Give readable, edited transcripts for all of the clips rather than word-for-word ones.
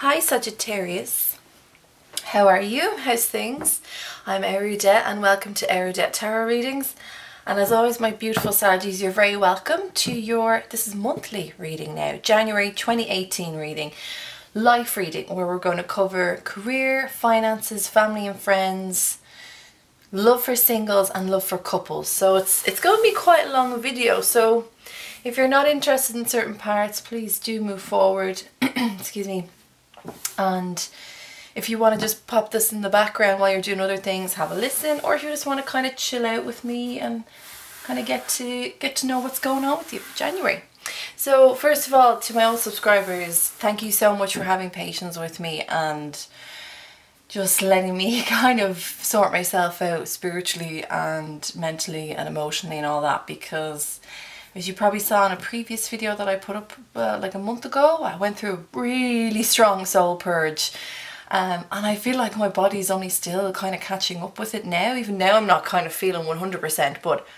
Hi Sagittarius, how are you? How's things? I'm Eriu and welcome to Eriu Tarot Readings, and as always my beautiful Saggies, you're very welcome to this is monthly reading now, January 2018 reading, life reading, where we're going to cover career, finances, family and friends, love for singles and love for couples. So it's going to be quite a long video, so if you're not interested in certain parts, please do move forward. Excuse me. And if you want to just pop this in the background while you're doing other things, have a listen, or if you just want to kind of chill out with me and kind of get to know what's going on with you for January. So first of all, to my old subscribers, thank you so much for having patience with me and just letting me kind of sort myself out spiritually and mentally and emotionally and all that, because as you probably saw in a previous video that I put up like a month ago, I went through a really strong soul purge, and I feel like my body's only still kind of catching up with it now. Even now I'm not kind of feeling 100%, but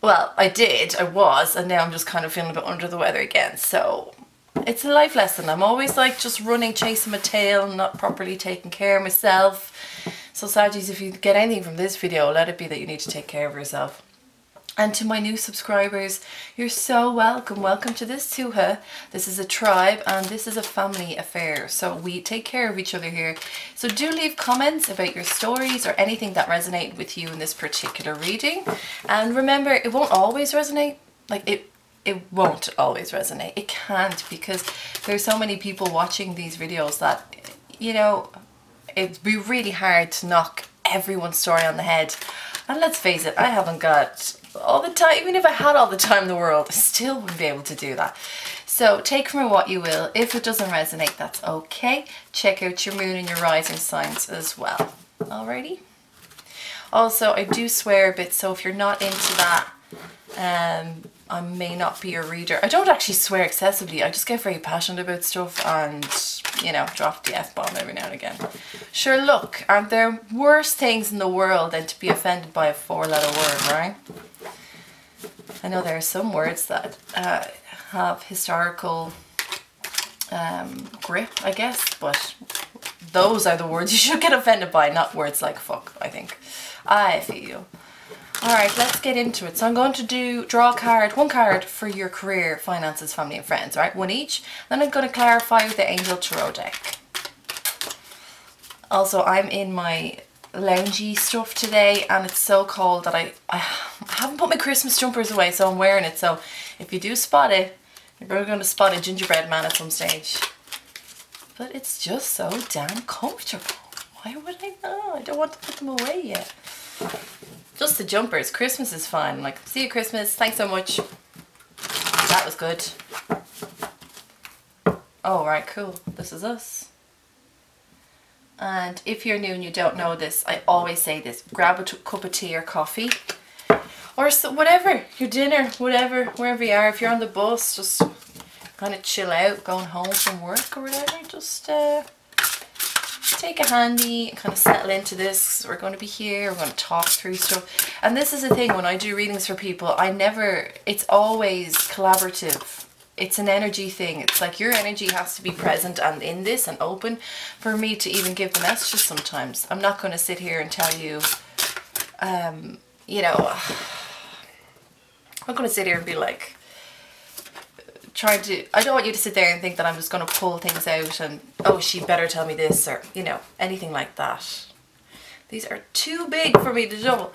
well, I was, and now I'm just kind of feeling a bit under the weather again. So it's a life lesson. I'm always like just running, chasing my tail, and not properly taking care of myself. So Saggies, if you get anything from this video, let it be that you need to take care of yourself. And to my new subscribers, you're so welcome. Welcome to this tuha. This is a tribe and this is a family affair. So we take care of each other here. So do leave comments about your stories or anything that resonated with you in this particular reading. And remember, it won't always resonate. Like it won't always resonate. It can't, because there's so many people watching these videos that, you know, it'd be really hard to knock everyone's story on the head. And let's face it, I haven't got all the time. Even if I had all the time in the world, I still wouldn't be able to do that. So take from it what you will. If it doesn't resonate, that's okay. Check out your moon and your rising signs as well. Alrighty. Also, I do swear a bit, so if you're not into that, I may not be a reader. I don't actually swear excessively. I just get very passionate about stuff and, you know, drop the F-bomb every now and again. Sure, look, aren't there worse things in the world than to be offended by a four-letter word, right? I know there are some words that have historical grip, I guess, but those are the words you should get offended by, not words like fuck, I think. I feel you. Alright, let's get into it. So I'm going to draw a card, one card for your career, finances, family and friends, right? One each. Then I'm going to clarify with the Angel Tarot deck. Also, I'm in my loungy stuff today and it's so cold that I haven't put my Christmas jumpers away, so I'm wearing it. So if you do spot it, you're going to spot a gingerbread man at some stage. But it's just so damn comfortable. Why would I know? I don't want to put them away yet. Just the jumpers. Christmas is fine. Like, see you Christmas. Thanks so much. That was good. Oh, right, cool. This is us. And if you're new and you don't know this, I always say this. Grab a cup of tea or coffee. Or whatever. Your dinner, whatever. Wherever you are. If you're on the bus, just kind of chill out. Going home from work or whatever. Just take a handy and kind of settle into this. We're going to be here, we're going to talk through stuff. And this is the thing, when I do readings for people, it's always collaborative. It's an energy thing. It's like your energy has to be present and in this and open for me to even give the messages sometimes. I'm not going to sit here and tell you, you know, I'm not going to sit here and be like, I don't want you to sit there and think that I'm just going to pull things out and, oh, she better tell me this, or, you know, anything like that. These are too big for me to juggle.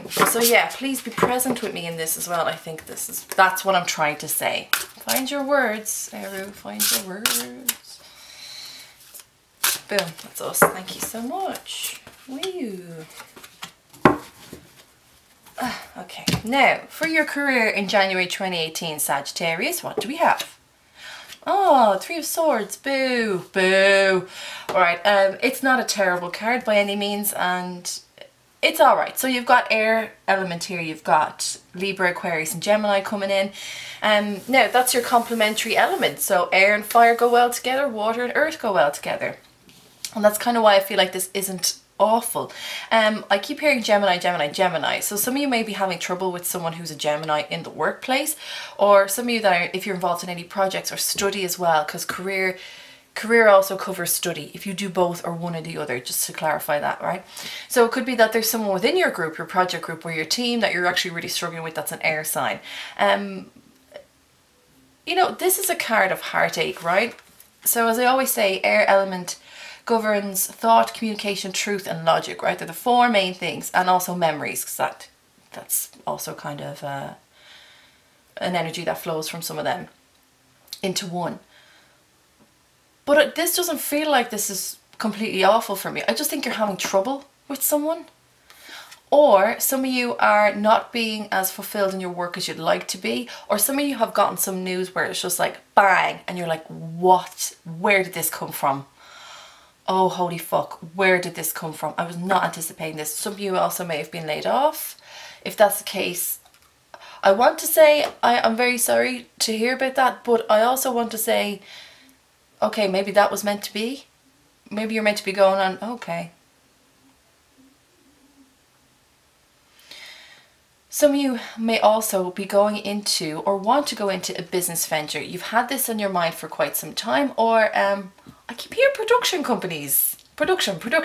So yeah, please be present with me in this as well. I think that's what I'm trying to say. Find your words, Eriu, find your words. Boom, that's us. Thank you so much. Woo. Okay, now for your career in January 2018, Sagittarius, what do we have? Oh, Three of Swords. Boo, boo. Alright, it's not a terrible card by any means, and it's alright. So you've got air element here, you've got Libra, Aquarius and Gemini coming in. Now that's your complementary element. So air and fire go well together, water and earth go well together. And that's kind of why I feel like this isn't awful. I keep hearing Gemini, Gemini, Gemini. So some of you may be having trouble with someone who's a Gemini in the workplace, or some of you that are, if you're involved in any projects or study as well, because career also covers study, if you do both or one or the other, just to clarify that, right? So it could be that there's someone within your group, your project group, or your team that you're actually really struggling with that's an air sign. You know, this is a card of heartache, right? So as I always say, air element governs thought, communication, truth and logic, right? They're the four main things, and also memories, because that's also kind of an energy that flows from some of them into one. But this doesn't feel like this is completely awful for me. I just think you're having trouble with someone. Or some of you are not being as fulfilled in your work as you'd like to be. Or some of you have gotten some news where it's just like bang and you're like, what? Where did this come from? Oh, holy fuck, where did this come from? I was not anticipating this. Some of you also may have been laid off. If that's the case, I want to say I'm very sorry to hear about that, but I also want to say, okay, maybe that was meant to be. Maybe you're meant to be going on, okay. Some of you may also be going into or want to go into a business venture. You've had this on your mind for quite some time, or I keep hearing production companies. Production company.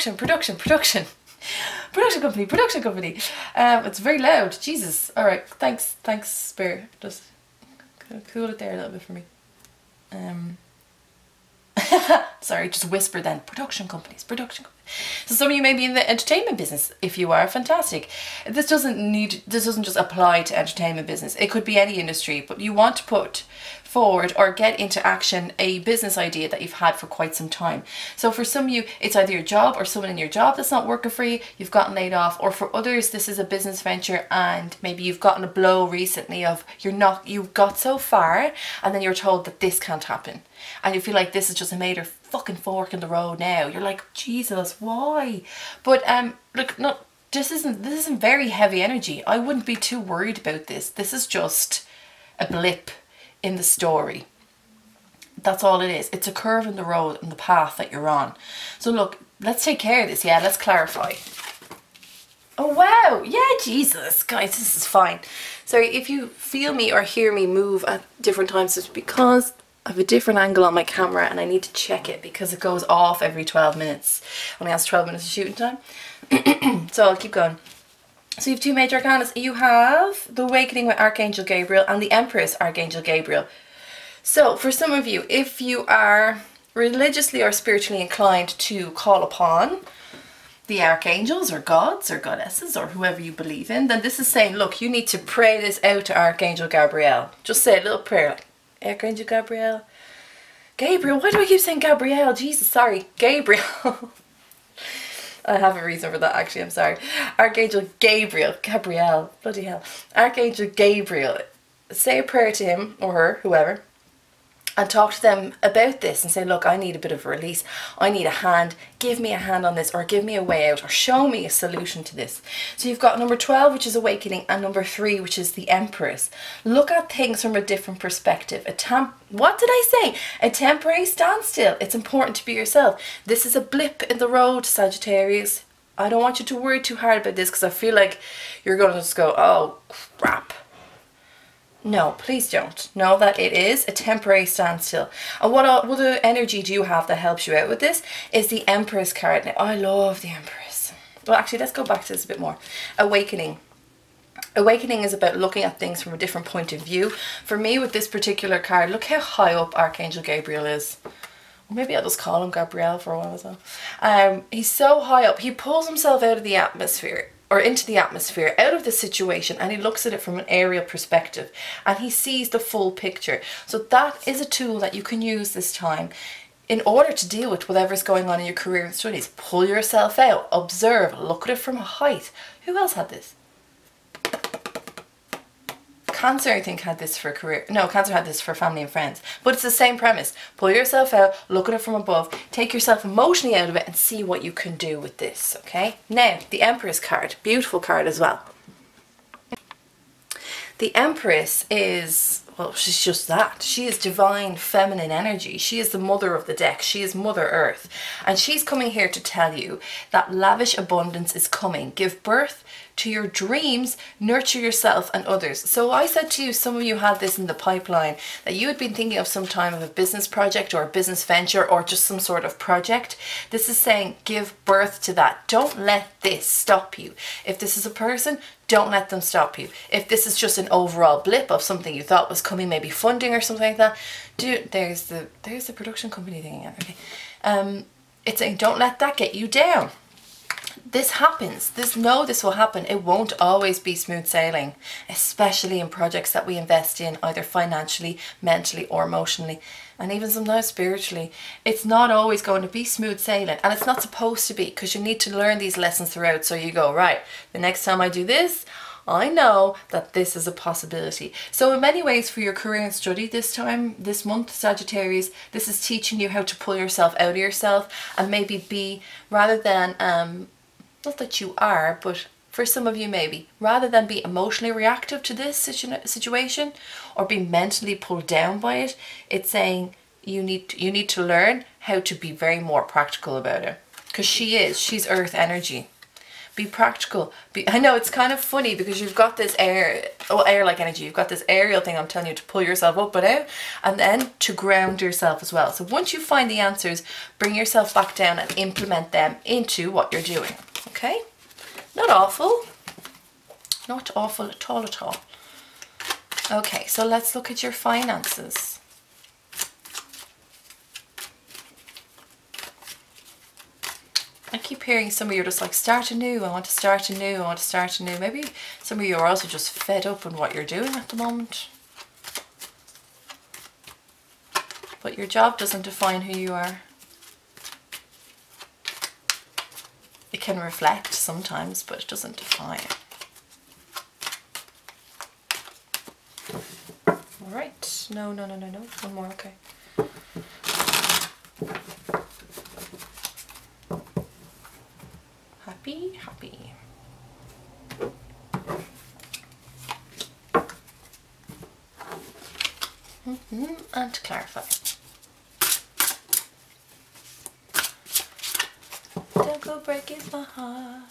It's very loud. Jesus. All right. Thanks, Spirit. Just cool it there a little bit for me. Sorry, just whisper then. Production companies. So some of you may be in the entertainment business. If you are, fantastic. This doesn't just apply to entertainment business. It could be any industry, but you want to put forward or get into action a business idea that you've had for quite some time. So for some of you, it's either your job or someone in your job that's not working for you, you've gotten laid off, or for others, this is a business venture and maybe you've gotten a blow recently of you've got so far and then you're told that this can't happen. And you feel like this is just a major fucking fork in the road now. You're like, Jesus, why? But look, no, this isn't very heavy energy. I wouldn't be too worried about this. This is just a blip in the story. That's all it is. It's a curve in the road, in the path that you're on. So look, let's take care of this. Yeah, let's clarify. Oh wow, yeah, Jesus, guys, this is fine. Sorry if you feel me or hear me move at different times, it's because I have a different angle on my camera and I need to check it because it goes off every 12 minutes. Only has 12 minutes of shooting time. So I'll keep going. So you have two major arcana. You have the Awakening with Archangel Gabriel and the Empress, Archangel Gabriel. So for some of you, if you are religiously or spiritually inclined to call upon the archangels or gods or goddesses or whoever you believe in, then this is saying, look, you need to pray this out to Archangel Gabriel. Just say a little prayer like, Archangel Gabriel. Gabriel, why do I keep saying Gabriel? Jesus, sorry. Gabriel. I have a reason for that actually, I'm sorry. Archangel Gabriel. Gabriel. Bloody hell. Archangel Gabriel. Say a prayer to him or her, whoever, and talk to them about this and say, look, I need a bit of a release. I need a hand. Give me a hand on this, or give me a way out, or show me a solution to this. So you've got number 12, which is Awakening, and number 3, which is the Empress. Look at things from a different perspective. What did I say? A temporary standstill. It's important to be yourself. This is a blip in the road, Sagittarius. I don't want you to worry too hard about this because I feel like you're going to just go, oh, crap. No, please don't. Know that it is a temporary standstill. And what other energy do you have that helps you out with this is the Empress card. Now, I love the Empress. Well, actually, let's go back to this a bit more. Awakening. Awakening is about looking at things from a different point of view. For me, with this particular card, look how high up Archangel Gabriel is. Or maybe I'll just call him Gabriel for a while as well. He's so high up. He pulls himself out of the atmosphere, or into the atmosphere, out of the situation, and he looks at it from an aerial perspective and he sees the full picture. So that is a tool that you can use this time in order to deal with whatever's going on in your career and studies. Pull yourself out, observe, look at it from a height. Who else had this? Cancer, I think, had this for career. No, Cancer had this for family and friends. But it's the same premise. Pull yourself out, look at it from above, take yourself emotionally out of it and see what you can do with this, okay? Now, the Empress card. Beautiful card as well. The Empress is, well, she's just that. She is divine feminine energy. She is the mother of the deck. She is Mother Earth. And she's coming here to tell you that lavish abundance is coming. Give birth to your dreams, nurture yourself and others. So I said to you, some of you had this in the pipeline, that you had been thinking of some time of a business project or a business venture or just some sort of project. This is saying give birth to that. Don't let this stop you. If this is a person, don't let them stop you. If this is just an overall blip of something you thought was coming, maybe funding or something like that, there's the production company thing again. Okay. It's saying don't let that get you down. This happens. This will happen. It won't always be smooth sailing, especially in projects that we invest in, either financially, mentally or emotionally, and even sometimes spiritually. It's not always going to be smooth sailing, and it's not supposed to be, because you need to learn these lessons throughout. So you go, right, the next time I do this, I know that this is a possibility. So in many ways for your career and study this month, Sagittarius, this is teaching you how to pull yourself out of yourself and maybe be, rather than, not that you are, but for some of you maybe, rather than be emotionally reactive to this situation or be mentally pulled down by it, it's saying you need to learn how to be very more practical about it. Because she's earth energy. Be practical. I know it's kind of funny because you've got this air-like energy. You've got this aerial thing I'm telling you to pull yourself up and out, and then to ground yourself as well. So once you find the answers, bring yourself back down and implement them into what you're doing. Okay? Not awful. Not awful at all at all. Okay, so let's look at your finances. I keep hearing some of you are just like, start anew, I want to start anew, I want to start anew. Maybe some of you are also just fed up on what you're doing at the moment. But your job doesn't define who you are. It can reflect sometimes, but it doesn't define. All right, no, one more, okay. Happy. And to clarify. Don't go breaking my heart.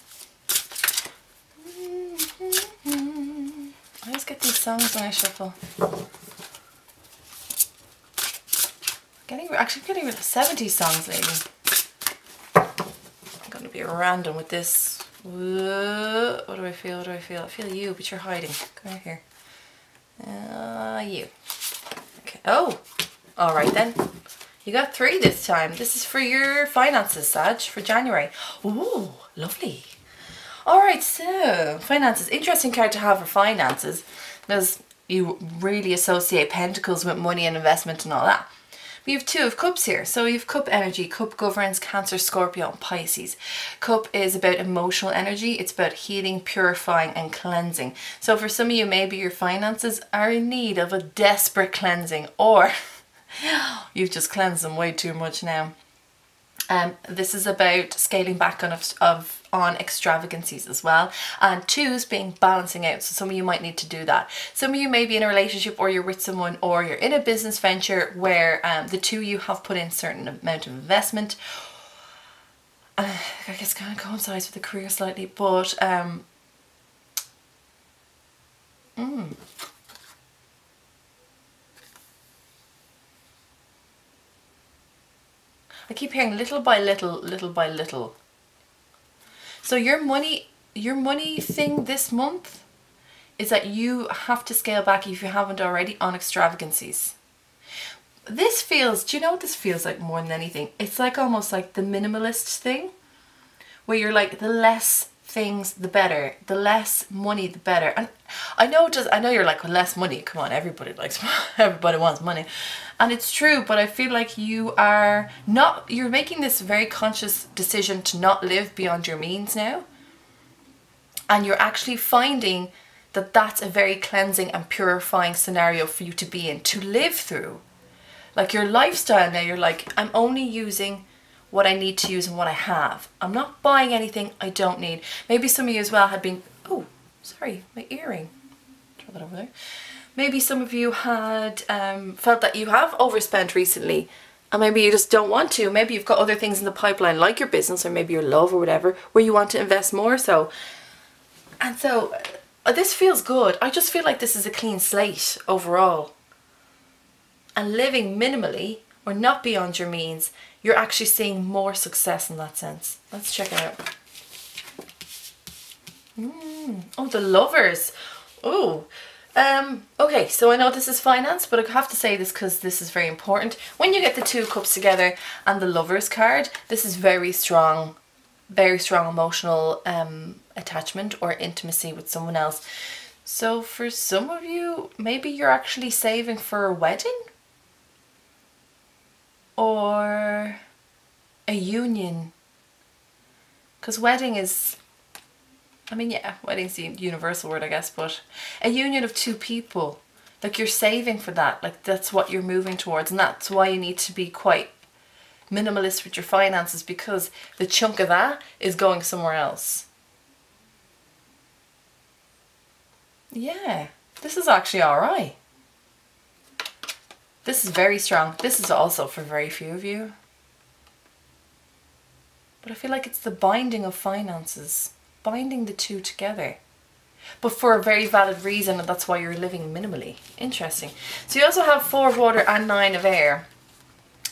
I always get these songs when I shuffle. Actually getting rid of 70 songs lately. I'm going to be random with this. Whoa. What do I feel? I feel you, but you're hiding. Come over here. You. Okay. Oh, all right then. You got 3 this time. This is for your finances, Sag, for January. Ooh, lovely. All right, so finances. Interesting card to have for finances, because you really associate pentacles with money and investment and all that. But you have 2 of Cups here. So you have Cup energy. Cup governs Cancer, Scorpio and Pisces. Cup is about emotional energy. It's about healing, purifying and cleansing. So for some of you, maybe your finances are in need of a desperate cleansing, or you've just cleansed them way too much now. This is about scaling back on extravagancies as well, and 2s being balancing out. So some of you might need to do that. Some of you may be in a relationship, or you're with someone, or you're in a business venture where the 2 of you have put in a certain amount of investment. I guess kind of coincides with the career slightly, but I keep hearing little by little, little by little. So your money thing this month is that you have to scale back, if you haven't already, on extravagancies. This feels, do you know what this feels like more than anything? It's like almost like the minimalist thing, where you're like, the less things the better, the less money the better. And I know you're like, well, less money, come on, everybody wants money. And it's true, but I feel like you're making this very conscious decision to not live beyond your means now. And you're actually finding that that's a very cleansing and purifying scenario for you to be in, to live through. Like your lifestyle now, you're like, I'm only using what I need to use and what I have. I'm not buying anything I don't need. Maybe some of you as well had been, oh, sorry, my earring. Throw that over there. Maybe some of you had felt that you have overspent recently, and maybe you just don't want to. Maybe you've got other things in the pipeline, like your business or maybe your love or whatever, where you want to invest more so. And so this feels good. I just feel like this is a clean slate overall. And living minimally or not beyond your means, you're actually seeing more success in that sense. Let's check it out. Oh, the Lovers. Oh, okay, so I know this is finance, but I have to say this because this is very important. When you get the 2 cups together and the Lovers card, this is very strong emotional attachment or intimacy with someone else. So for some of you, maybe you're actually saving for a wedding or a union, because wedding is, I mean, yeah, wedding's the universal word, I guess, but a union of 2 people, like you're saving for that, like that's what you're moving towards, and that's why you need to be quite minimalist with your finances, because the chunk of that is going somewhere else. Yeah, this is actually alright. This is very strong. This is also for very few of you. But I feel like it's the binding of finances. Binding the 2 together, but for a very valid reason, and that's why you're living minimally. Interesting. So you also have 4 of water and 9 of air.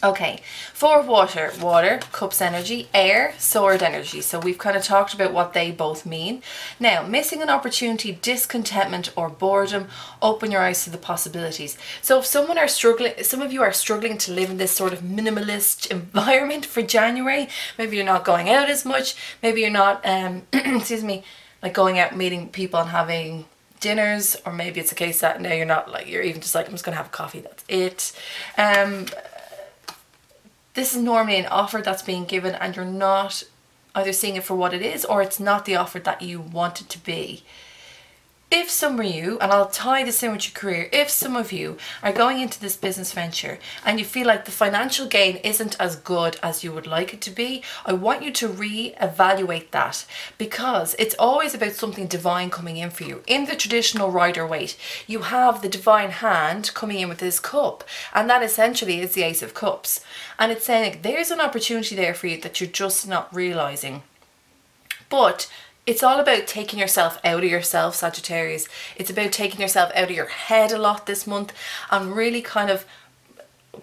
Okay, 4 of water, water, cups energy, air, sword energy. So we've kind of talked about what they both mean. Now, missing an opportunity, discontentment or boredom, open your eyes to the possibilities. So if some of you are struggling to live in this sort of minimalist environment for January, maybe you're not going out as much, maybe you're not, excuse me, like going out meeting people and having dinners, or maybe it's a case that now you're not, like, you're even just like, I'm just gonna have a coffee, that's it. This is normally an offer that's being given and you're not either seeing it for what it is, or it's not the offer that you want it to be. If some of you, and I'll tie this in with your career, if some of you are going into this business venture and you feel like the financial gain isn't as good as you would like it to be, I want you to re-evaluate that, because it's always about something divine coming in for you. In the traditional Rider-Waite, you have the divine hand coming in with this cup, and that essentially is the Ace of Cups. And it's saying there's an opportunity there for you that you're just not realizing. But it's all about taking yourself out of yourself, Sagittarius. It's about taking yourself out of your head a lot this month and really kind of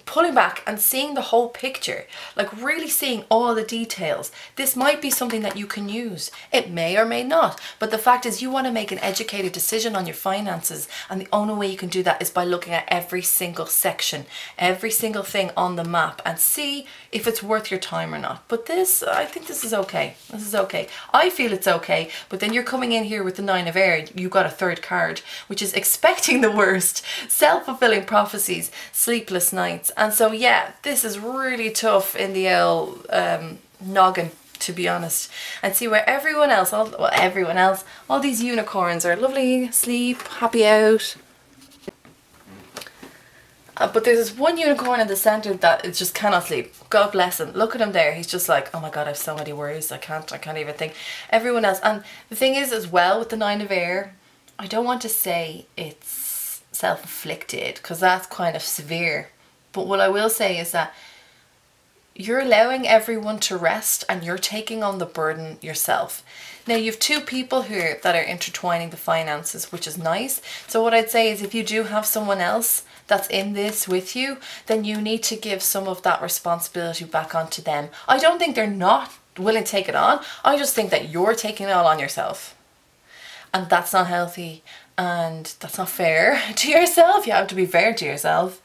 pulling back and seeing the whole picture, like really seeing all the details. This might be something that you can use. It may or may not, but the fact is you want to make an educated decision on your finances, and the only way you can do that is by looking at every single section, every single thing on the map, and see if it's worth your time or not. But this, I think this is okay. This is okay. I feel it's okay, but then you're coming in here with the 9 of air. You've got a 3rd card, which is expecting the worst, self-fulfilling prophecies, sleepless nights. And so yeah, this is really tough in the old noggin, to be honest. And see where everyone else, all these unicorns are lovely, sleep, happy out. But there's this one unicorn in the centre that it just cannot sleep. God bless him. Look at him there. He's just like, oh my God, I have so many worries. I can't even think. Everyone else. And the thing is as well with the 9 of air, I don't want to say it's self-inflicted, because that's kind of severe. But what I will say is that you're allowing everyone to rest and you're taking on the burden yourself. Now you have 2 people here that are intertwining the finances, which is nice. So what I'd say is if you do have someone else that's in this with you, then you need to give some of that responsibility back onto them. I don't think they're not willing to take it on. I just think that you're taking it all on yourself. And that's not healthy and that's not fair to yourself. You have to be fair to yourself.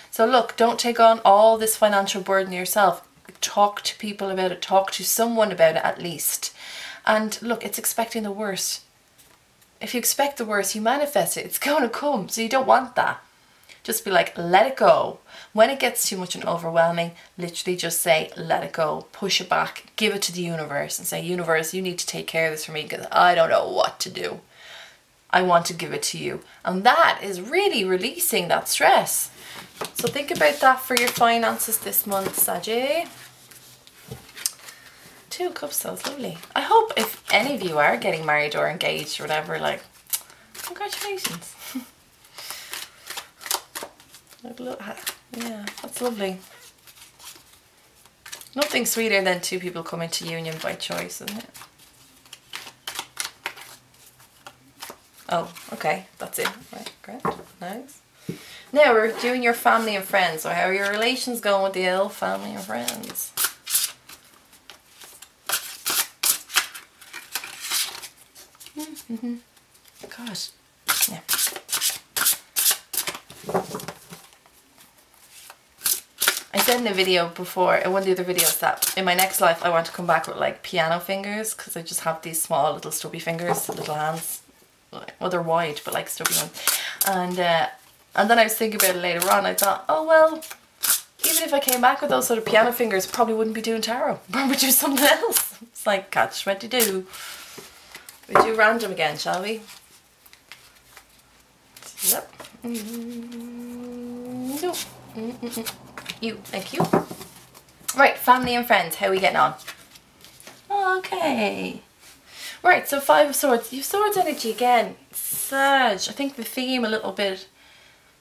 So look, don't take on all this financial burden yourself. Talk to people about it. Talk to someone about it at least. And look, it's expecting the worst. If you expect the worst, you manifest it. It's going to come. So you don't want that. Just be like, let it go. When it gets too much and overwhelming, literally just say, let it go. Push it back. Give it to the universe and say, universe, you need to take care of this for me because I don't know what to do. I want to give it to you. And that is really releasing that stress. So think about that for your finances this month, Saggy. 2 cups, so it's lovely. I hope if any of you are getting married or engaged or whatever, like, congratulations. Yeah, that's lovely. Nothing sweeter than two people coming to union by choice, isn't it? Oh, okay, that's it. Right, great, nice. Now we're doing your family and friends. So how are your relations going with the old family and friends? Gosh, yeah. I said in a video before, in one of the other videos, that in my next life I want to come back with like piano fingers, because I just have these small little stubby fingers, little hands. Well, they're wide, but like stubby ones. And then I was thinking about it later on. I thought, oh well, even if I came back with those sort of piano fingers, probably wouldn't be doing tarot. Probably do something else. It's like catch 22. We do random again, shall we? Yep. No. You, thank you. Right, family and friends. How are we getting on? Okay. Right, so 5 of Swords. You have Swords energy again. Sag. I think the theme a little bit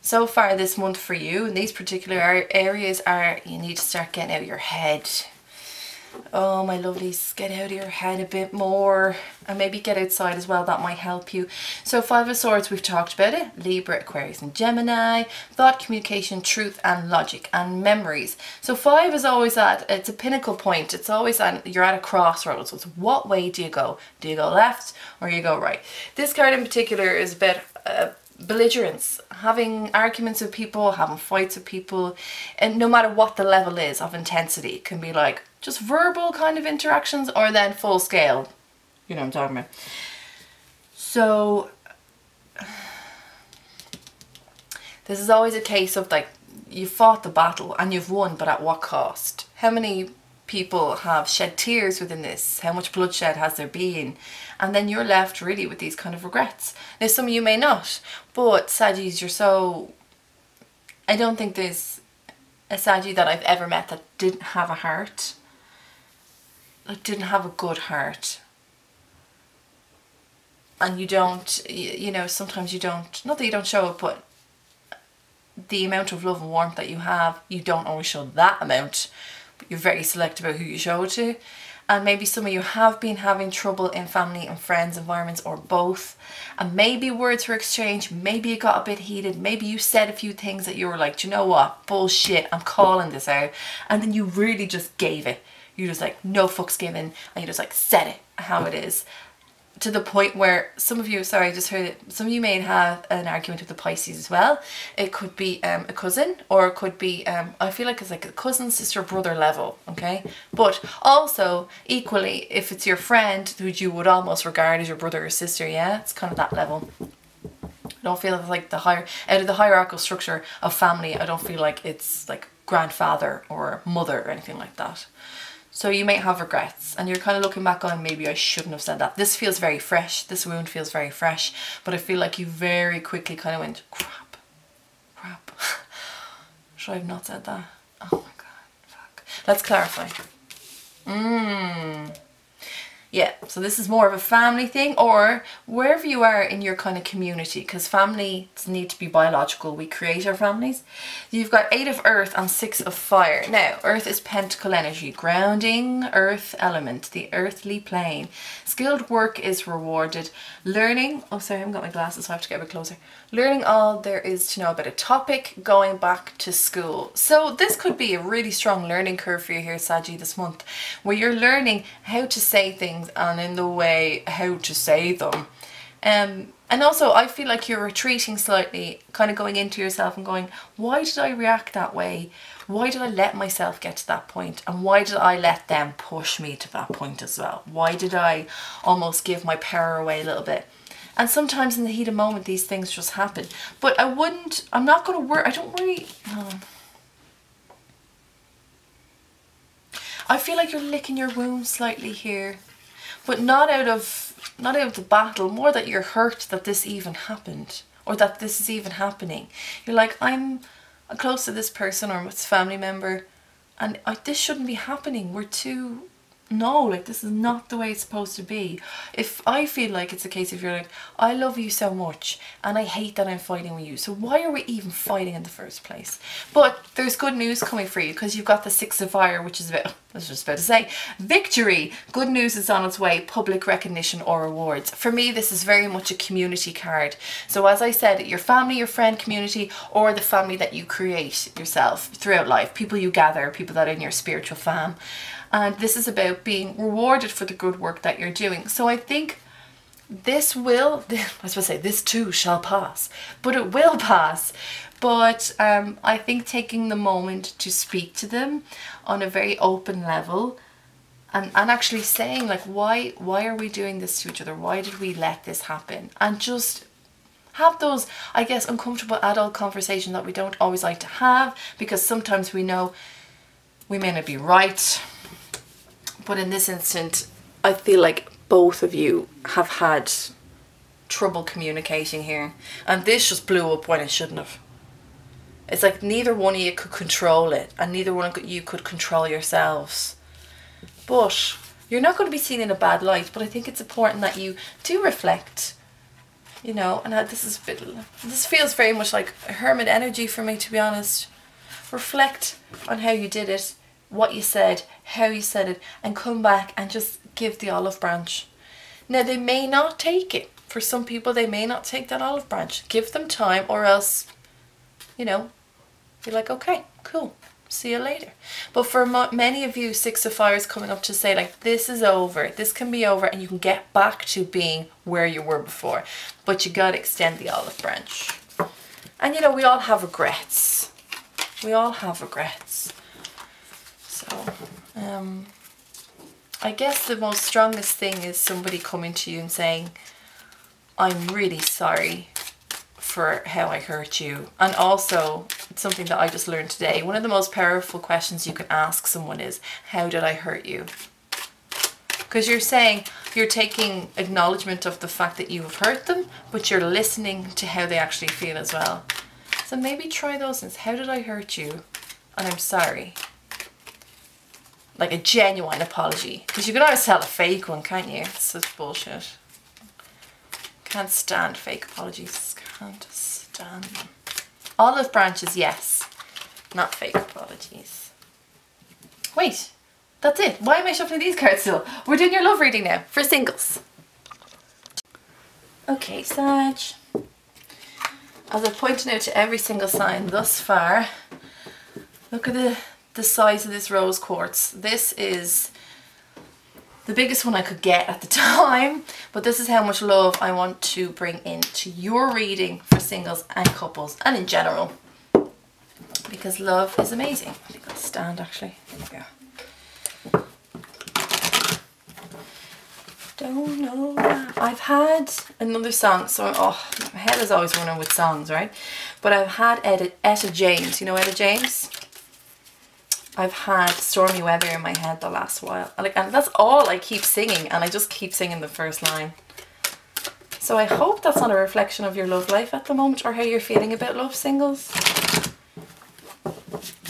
so far this month for you in these particular areas are you need to start getting out of your head. Oh my lovelies, get out of your head a bit more, and maybe get outside as well. That might help you. So 5 of Swords, we've talked about it. Libra, Aquarius and Gemini. Thought, communication, truth and logic and memories. So 5 is always it's a pinnacle point. It's always you're at a crossroads. So it's what way do you go? Do you go left or you go right? This card in particular is about belligerence, having arguments with people, having fights with people, and no matter what the level is of intensity. It can be like just verbal kind of interactions, or then full scale, you know what I'm talking about. So this is always a case of like, you fought the battle and you've won, but at what cost? How many people have shed tears within this? How much bloodshed has there been? And then you're left really with these kind of regrets. Now some of you may not, but Saggies, you're so... I don't think there's a Saggy that I've ever met that didn't have a heart. That didn't have a good heart. And you don't, you know, sometimes you don't, not that you don't show it, but the amount of love and warmth that you have, you don't always show that amount. But you're very selective about who you show it to. And maybe some of you have been having trouble in family and friends environments, or both. And maybe words were exchanged, maybe it got a bit heated, maybe you said a few things that you were like, do you know what, bullshit, I'm calling this out. And then you really just gave it. You just like, no fucks given, and you just like said it how it is. To the point where some of you, sorry I just heard it, some of you may have an argument with the Pisces as well. It could be a cousin, or it could be, I feel like it's like a cousin, sister, brother level, okay? But also, equally, if it's your friend who you would almost regard as your brother or sister, yeah? It's kind of that level. I don't feel like the higher, out of the hierarchical structure of family, I don't feel like it's like grandfather or mother or anything like that. So you may have regrets, and you're kind of looking back on, maybe I shouldn't have said that. This feels very fresh. This wound feels very fresh, but I feel like you very quickly kind of went, crap. Should I have not said that? Oh my God, fuck. Let's clarify. Yeah, so this is more of a family thing, or wherever you are in your kind of community, because families need to be biological. We create our families. You've got 8 of Earth and 6 of Fire. Now, Earth is pentacle energy, grounding, earth element, the earthly plane. Skilled work is rewarded. Learning, oh sorry, I haven't got my glasses, so I have to get a bit closer. Learning all there is to know about a topic, going back to school. So this could be a really strong learning curve for you here, Saggy, this month, where you're learning how to say things, and in the way how to say them. And also I feel like you're retreating slightly, kind of going into yourself and going, why did I react that way? Why did I let myself get to that point? And why did I let them push me to that point as well? Why did I almost give my power away a little bit? And sometimes in the heat of moment these things just happen. But I'm not going to worry, I don't worry. I feel like you're licking your wound slightly here. But not out of the battle, more that you're hurt that this even happened, or that this is even happening. You're like, I'm close to this person or this family member, and this shouldn't be happening. We're too no, like this is not the way it's supposed to be. If I feel like it's a case of you're like, I love you so much and I hate that I'm fighting with you, so why are we even fighting in the first place? But there's good news coming for you because you've got the Six of Fire, which is about, I was just about to say, victory. Good news is on its way, public recognition or rewards. For me, this is very much a community card. So as I said, your family, your friend, community, or the family that you create yourself throughout life, people you gather, people that are in your spiritual fam. And this is about being rewarded for the good work that you're doing. So I think this will, I was supposed to say, this too shall pass, but it will pass. But I think taking the moment to speak to them on a very open level and actually saying like, why are we doing this to each other? Why did we let this happen? And just have those, I guess, uncomfortable adult conversations that we don't always like to have, because sometimes we know we may not be right. But in this instant, I feel like both of you have had trouble communicating here. And this just blew up when it shouldn't have. It's like neither one of you could control it and neither one of you could control yourselves. But you're not going to be seen in a bad light. But I think it's important that you do reflect, you know, and this feels very much like a hermit energy for me, to be honest. Reflect on how you did it, what you said, how you said it, and come back and just give the olive branch. Now they may not take it. For some people they may not take that olive branch. Give them time, or else, you know, you're like, okay, cool, see you later. But for many of you, Six of Fire is coming up to say like, this is over, this can be over, and you can get back to being where you were before. But you gotta extend the olive branch. And you know, we all have regrets. We all have regrets. So, I guess the most strongest thing is somebody coming to you and saying, I'm really sorry for how I hurt you. And also, it's something that I just learned today, one of the most powerful questions you can ask someone is, how did I hurt you? Because you're saying, you're taking acknowledgement of the fact that you have hurt them, but you're listening to how they actually feel as well. So maybe try those things. How did I hurt you? And I'm sorry. Like a genuine apology. Because you can always tell a fake one, can't you? It's such bullshit. Can't stand fake apologies. Can't stand them. Olive branches, yes. Not fake apologies. Wait, that's it. Why am I shuffling these cards still? We're doing your love reading now for singles. Okay, Sag. As I've pointed out to every single sign thus far, look at the size of this rose quartz. This is the biggest one I could get at the time, but this is how much love I want to bring into your reading for singles and couples and in general, because love is amazing. I think I'll stand actually. There we go. Don't know why. I've had another song, so my head is always running with songs, right? But I've had Etta James. You know Etta James? I've had Stormy Weather in my head the last while. And that's all I keep singing, and I just keep singing the first line. So I hope that's not a reflection of your love life at the moment or how you're feeling about love, singles.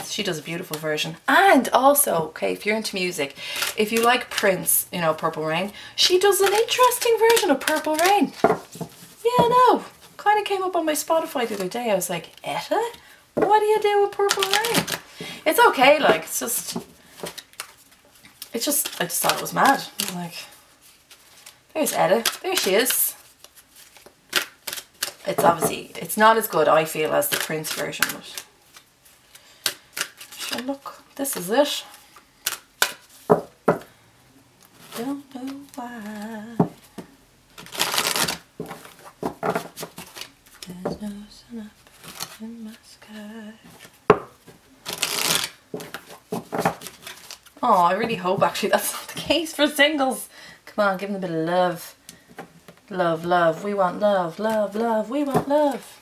She does a beautiful version. And also, okay, if you're into music, if you like Prince, you know, Purple Rain, she does an interesting version of Purple Rain. Yeah, no, kind of came up on my Spotify the other day. I was like, Etta? What do you do with Purple Rain? It's okay, like, I just thought it was mad. I was like, there's Etta, there she is. It's obviously, it's not as good, I feel, as the Prince version, but so look, this is it. Don't know why. There's no sun up in my sky. Oh, I really hope actually that's not the case for singles. Come on, give them a bit of love. Love, love, we want love, love, love, we want love.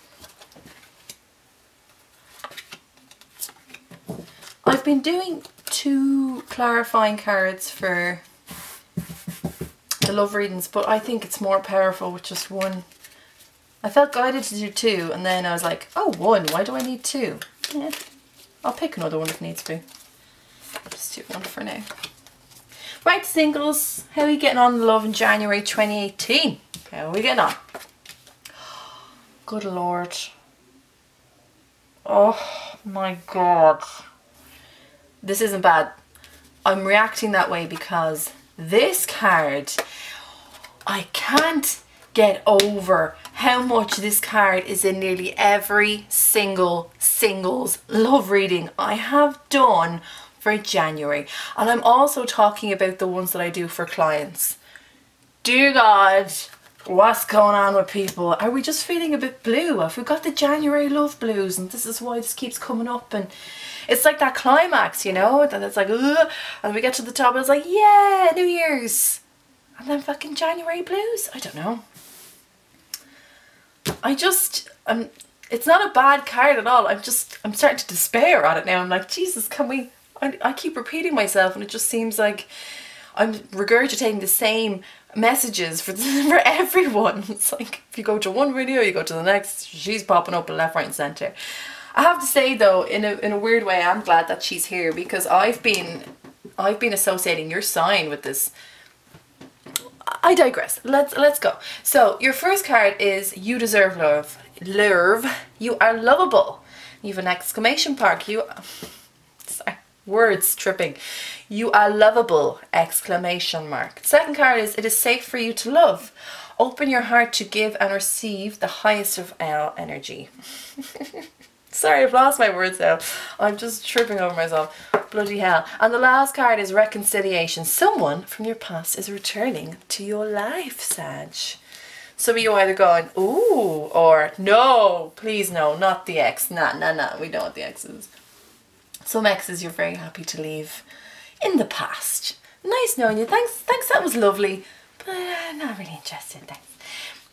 I've been doing 2 clarifying cards for the love readings, but I think it's more powerful with just 1. I felt guided to do 2, and then I was like, oh, 1, why do I need 2? Yeah, I'll pick another one if needs be. Just do 1 for now. Right, singles, how are you getting on in love in January 2018? How are we getting on? Good Lord. Oh my God. This isn't bad. I'm reacting that way because this card, I can't get over how much this card is in nearly every single singles love reading I have done for January. And I'm also talking about the ones that I do for clients. Dear God, what's going on with people? Are we just feeling a bit blue? Have we got the January love blues? And this is why this keeps coming up. And it's like that climax, you know? That it's like, ugh, and we get to the top and it's like, yeah, New Year's. And then fucking January blues. I don't know. It's not a bad card at all. I'm starting to despair at it now. I'm like, Jesus, can we... I keep repeating myself and it just seems like I'm regurgitating the same messages for everyone. It's like if you go to one video, you go to the next, she's popping up left, right and centre. I have to say though, in a weird way, I'm glad that she's here because I've been associating your sign with this. I digress. Let's go. So your first card is you deserve love. You are lovable. You have an exclamation mark. Sorry. Words tripping. You are lovable! Exclamation mark. Second card is it is safe for you to love. Open your heart to give and receive the highest of all energy. Sorry, I've lost my words now. I'm just tripping over myself. Bloody hell. And the last card is reconciliation. Someone from your past is returning to your life, Sag. Some of you either going, ooh, or no, please no, not the ex. Nah, we know what the ex is. Some exes you're very happy to leave in the past. Nice knowing you. Thanks, that was lovely. But not really interested, thanks.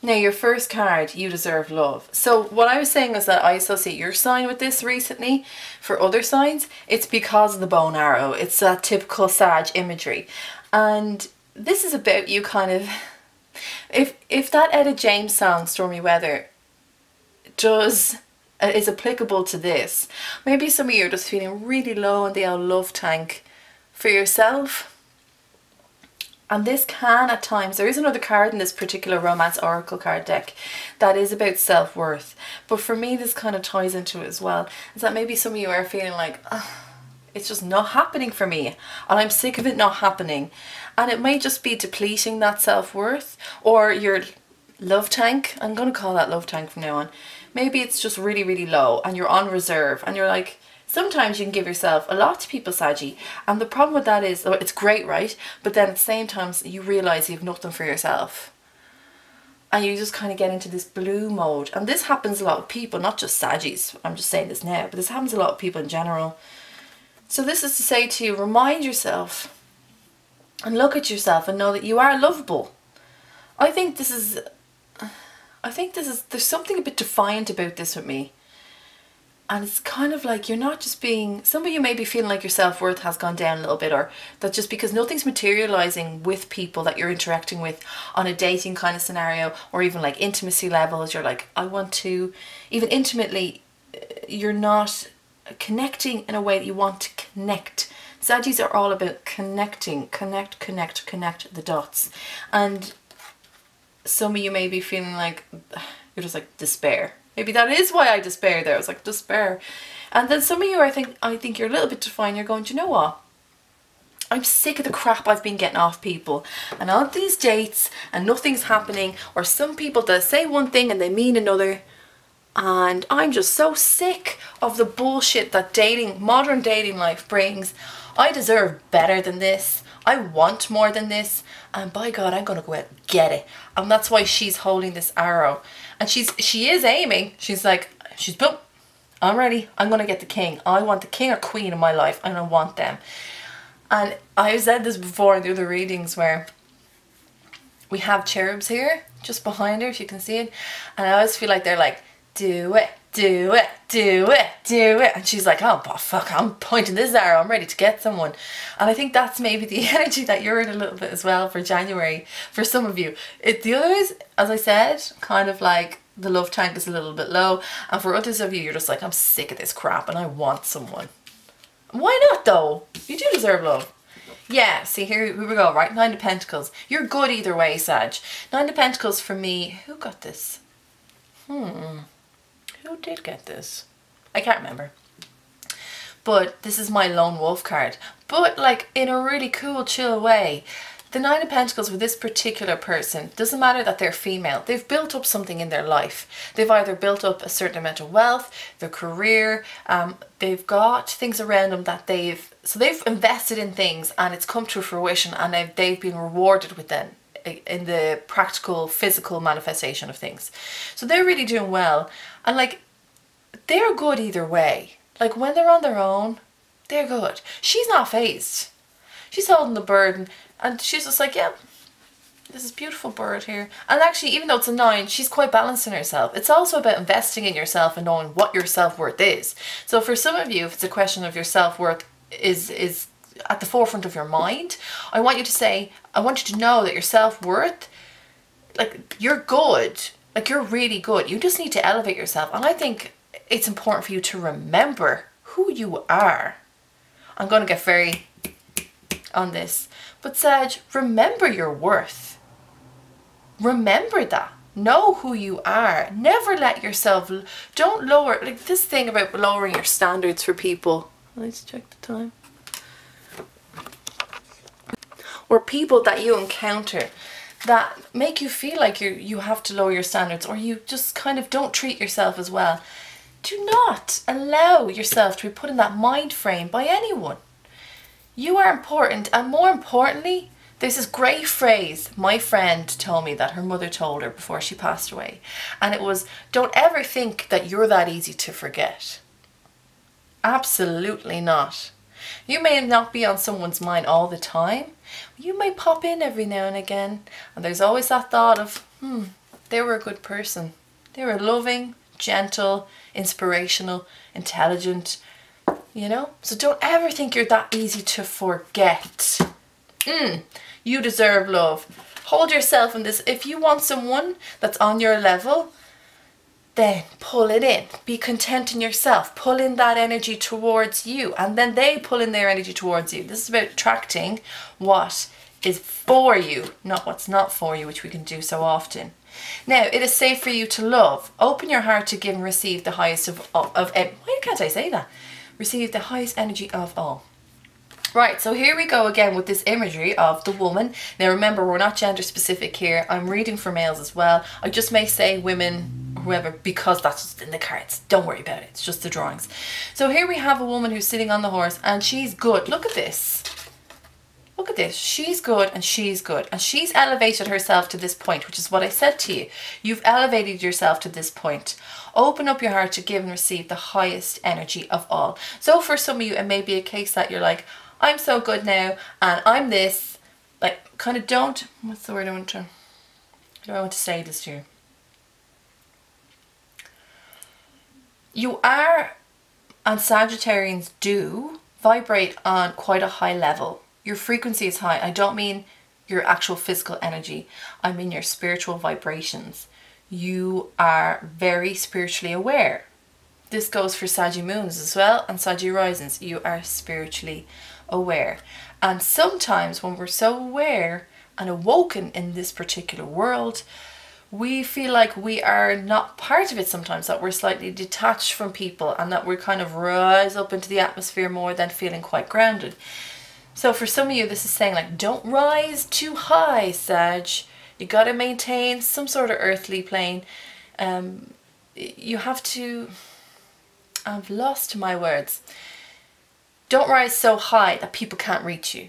Now your first card, you deserve love. So what I was saying was that I associate your sign with this recently. For other signs, it's because of the bow and arrow. It's that typical Sag imagery. And this is about you kind of... If that Etta James song, Stormy Weather, is applicable to this. Maybe some of you are just feeling really low in the old love tank for yourself. And this can at times, there is another card in this particular romance oracle card deck that is about self-worth. But for me this kind of ties into it as well. Is that maybe some of you are feeling like, oh, it's just not happening for me. And I'm sick of it not happening. And it may just be depleting that self-worth or your love tank. I'm going to call that love tank from now on. Maybe it's just really, really low and you're on reserve and you're like, sometimes you can give yourself a lot to people, Saggy. And the problem with that is, it's great, right? But then at the same time, you realise you have nothing for yourself. And you just kind of get into this blue mode. And this happens a lot with people, not just Saggies. I'm just saying this now, but this happens a lot with people in general. So this is to say to you, remind yourself and look at yourself and know that you are lovable. I think there's something a bit defiant about this with me. And it's kind of like you're not just being, some of you may be feeling like your self-worth has gone down a little bit, or that just because nothing's materializing with people that you're interacting with on a dating kind of scenario, or even like intimacy levels, you're like, I want to, even intimately, you're not connecting in a way that you want to connect. Saggies are all about connecting, connect the dots. And some of you may be feeling like you're just like despair. Maybe that is why I despair there. I was like, despair. And then some of you, I think you're a little bit defiant. You're going, do you know what? I'm sick of the crap I've been getting off people. And on these dates and nothing's happening. Or some people that say one thing and they mean another. And I'm just so sick of the bullshit that modern dating life brings. I deserve better than this. I want more than this. And by God, I'm going to go out and get it. And that's why she's holding this arrow. And she is aiming. She's like, boom, I'm ready. I'm going to get the king. I want the king or queen in my life. And I want them. And I've said this before in the other readings where we have cherubs here, just behind her, if you can see it. And I always feel like they're like, do it, do it, do it, do it. And she's like, oh fuck, I'm pointing this arrow, I'm ready to get someone. And I think that's maybe the energy that you're in a little bit as well for January, for some of you. The others, as I said, kind of like the love tank is a little bit low. And for others of you, you're just like, I'm sick of this crap and I want someone. Why not though? You do deserve love. Yeah, see, here we go, right? Nine of Pentacles. You're good either way, Sag. Nine of Pentacles for me. Who got this? Who did get this? I can't remember. But this is my lone wolf card. But like in a really cool, chill way. The Nine of Pentacles with this particular person, doesn't matter that they're female, they've built up something in their life. They've either built up a certain amount of wealth, their career, they've got things around them that they've invested in things and it's come to fruition, and they've been rewarded with them in the practical, physical manifestation of things. So they're really doing well, and like they're good either way. Like when they're on their own, they're good. She's not phased. She's holding the burden. And she's just like, yeah, this is beautiful bird here. And actually, even though it's a 9, she's quite balanced in herself. It's also about investing in yourself and knowing what your self-worth is. So for some of you, if it's a question of your self-worth is at the forefront of your mind, I want you to know that your self-worth, like you're good, like you're really good. You just need to elevate yourself. And I think it's important for you to remember who you are. I'm going to get very on this. But Sag, remember your worth. Remember that. Know who you are. Never let yourself, don't lower, like this thing about lowering your standards for people. Let's check the time. Or people that you encounter that make you feel like you have to lower your standards, or you just kind of don't treat yourself as well. Do not allow yourself to be put in that mind frame by anyone. You are important, and more importantly, there's this great phrase my friend told me that her mother told her before she passed away, and it was, don't ever think that you're that easy to forget. Absolutely not. You may not be on someone's mind all the time. You may pop in every now and again, and there's always that thought of, they were a good person. They were loving, gentle, inspirational, intelligent, you know? So don't ever think you're that easy to forget. You deserve love. Hold yourself in this. If you want someone that's on your level, then pull it in. Be content in yourself. Pull in that energy towards you, and then they pull in their energy towards you. This is about attracting what is for you, not what's not for you, which we can do so often. Now, it is safe for you to love. Open your heart to give and receive the highest of why can't I say that? Receive the highest energy of all. Right, so here we go again with this imagery of the woman. Now remember, we're not gender specific here. I'm reading for males as well. I just may say women, whoever, because that's just in the cards. Don't worry about it. It's just the drawings. So here we have a woman who's sitting on the horse, and she's good. Look at this. Look at this. She's good, and she's good. And she's elevated herself to this point, which is what I said to you. You've elevated yourself to this point. Open up your heart to give and receive the highest energy of all. So for some of you, it may be a case that you're like, I'm so good now, and I'm this. Like, kind of don't, what's the word I want to say this to you? You are, and Sagittarians do, vibrate on quite a high level. Your frequency is high. I don't mean your actual physical energy. I mean your spiritual vibrations. You are very spiritually aware. This goes for Saggy Moons as well, and Saggy Risings. You are spiritually aware. And sometimes when we're so aware and awoken in this particular world, we feel like we are not part of it sometimes, that we're slightly detached from people, and that we kind of rise up into the atmosphere more than feeling quite grounded. So for some of you, this is saying like, don't rise too high, Sag. You got to maintain some sort of earthly plane. You have to, I've lost my words. Don't rise so high that people can't reach you.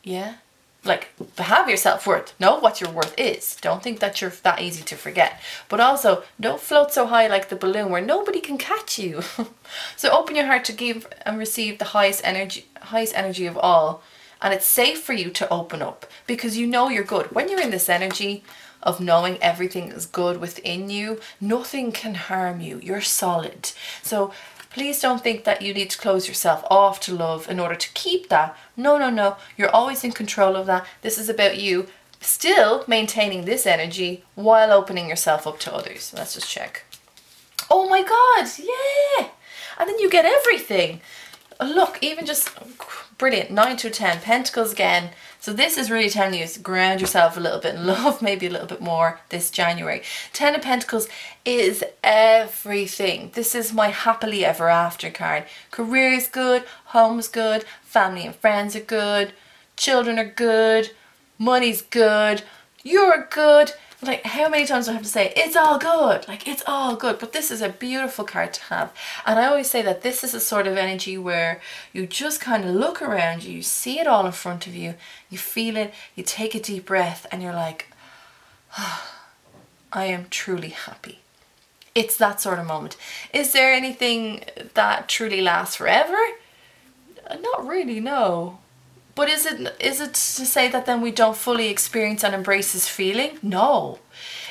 Yeah? Like, have your self-worth. Know what your worth is. Don't think that you're that easy to forget. But also, don't float so high like the balloon where nobody can catch you. So open your heart to give and receive the highest energy of all. And it's safe for you to open up because you know you're good. When you're in this energy of knowing everything is good within you, nothing can harm you. You're solid. So please don't think that you need to close yourself off to love in order to keep that. No, no, no. You're always in control of that. This is about you still maintaining this energy while opening yourself up to others. Let's just check. Oh my God, yeah. And then you get everything. Look, even just Brilliant. 9 to 10. Pentacles again. So this is really telling you to ground yourself a little bit in love, maybe a little bit more this January. 10 of Pentacles is everything. This is my happily ever after card. Career is good, home's good, family and friends are good, children are good, money's good, you're good. Like, how many times do I have to say, it's all good, like, it's all good. But this is a beautiful card to have. And I always say that this is a sort of energy where you just kind of look around you see it all in front of you, you feel it, you take a deep breath, and you're like, oh, I am truly happy. It's that sort of moment. Is there anything that truly lasts forever? Not really, no. But is it to say that then we don't fully experience and embrace this feeling? No.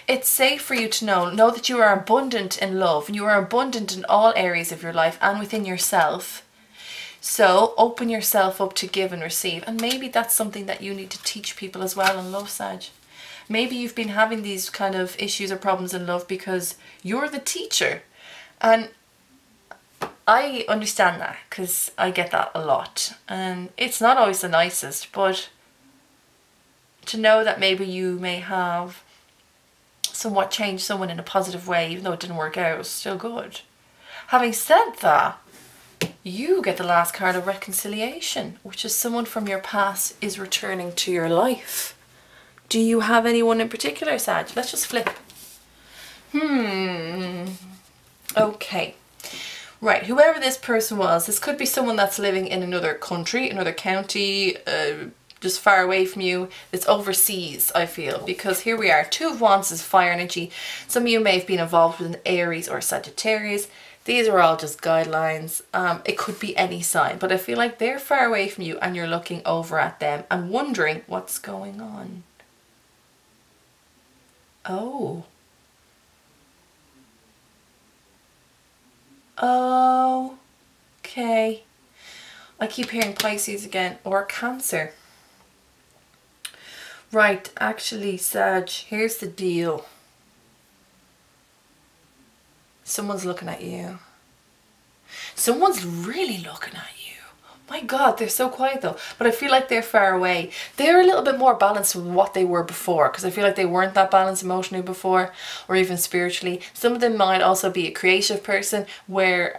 It's safe for you to know that you are abundant in love. You are abundant in all areas of your life and within yourself. So open yourself up to give and receive. And maybe that's something that you need to teach people as well in love, Sag. Maybe you've been having these kind of issues or problems in love because you're the teacher. And I understand that, because I get that a lot, and it's not always the nicest, but to know that maybe you may have somewhat changed someone in a positive way, even though it didn't work out, it was still good. Having said that, you get the last card of reconciliation, which is someone from your past is returning to your life. Do you have anyone in particular, Sag? Let's just flip. Okay. Right, whoever this person was, this could be someone that's living in another country, another county, just far away from you. It's overseas, I feel, because here we are. 2 of Wands is fire energy. Some of you may have been involved with an Aries or Sagittarius. These are all just guidelines. It could be any sign, but I feel like they're far away from you and you're looking over at them and wondering what's going on. Oh. Okay. I keep hearing Pisces again, or Cancer. Right, actually, Sag, here's the deal. Someone's looking at you. Someone's really looking at you. My God, they're so quiet though. But I feel like they're far away. They're a little bit more balanced with what they were before, because I feel like they weren't that balanced emotionally before, or even spiritually. Some of them might also be a creative person where,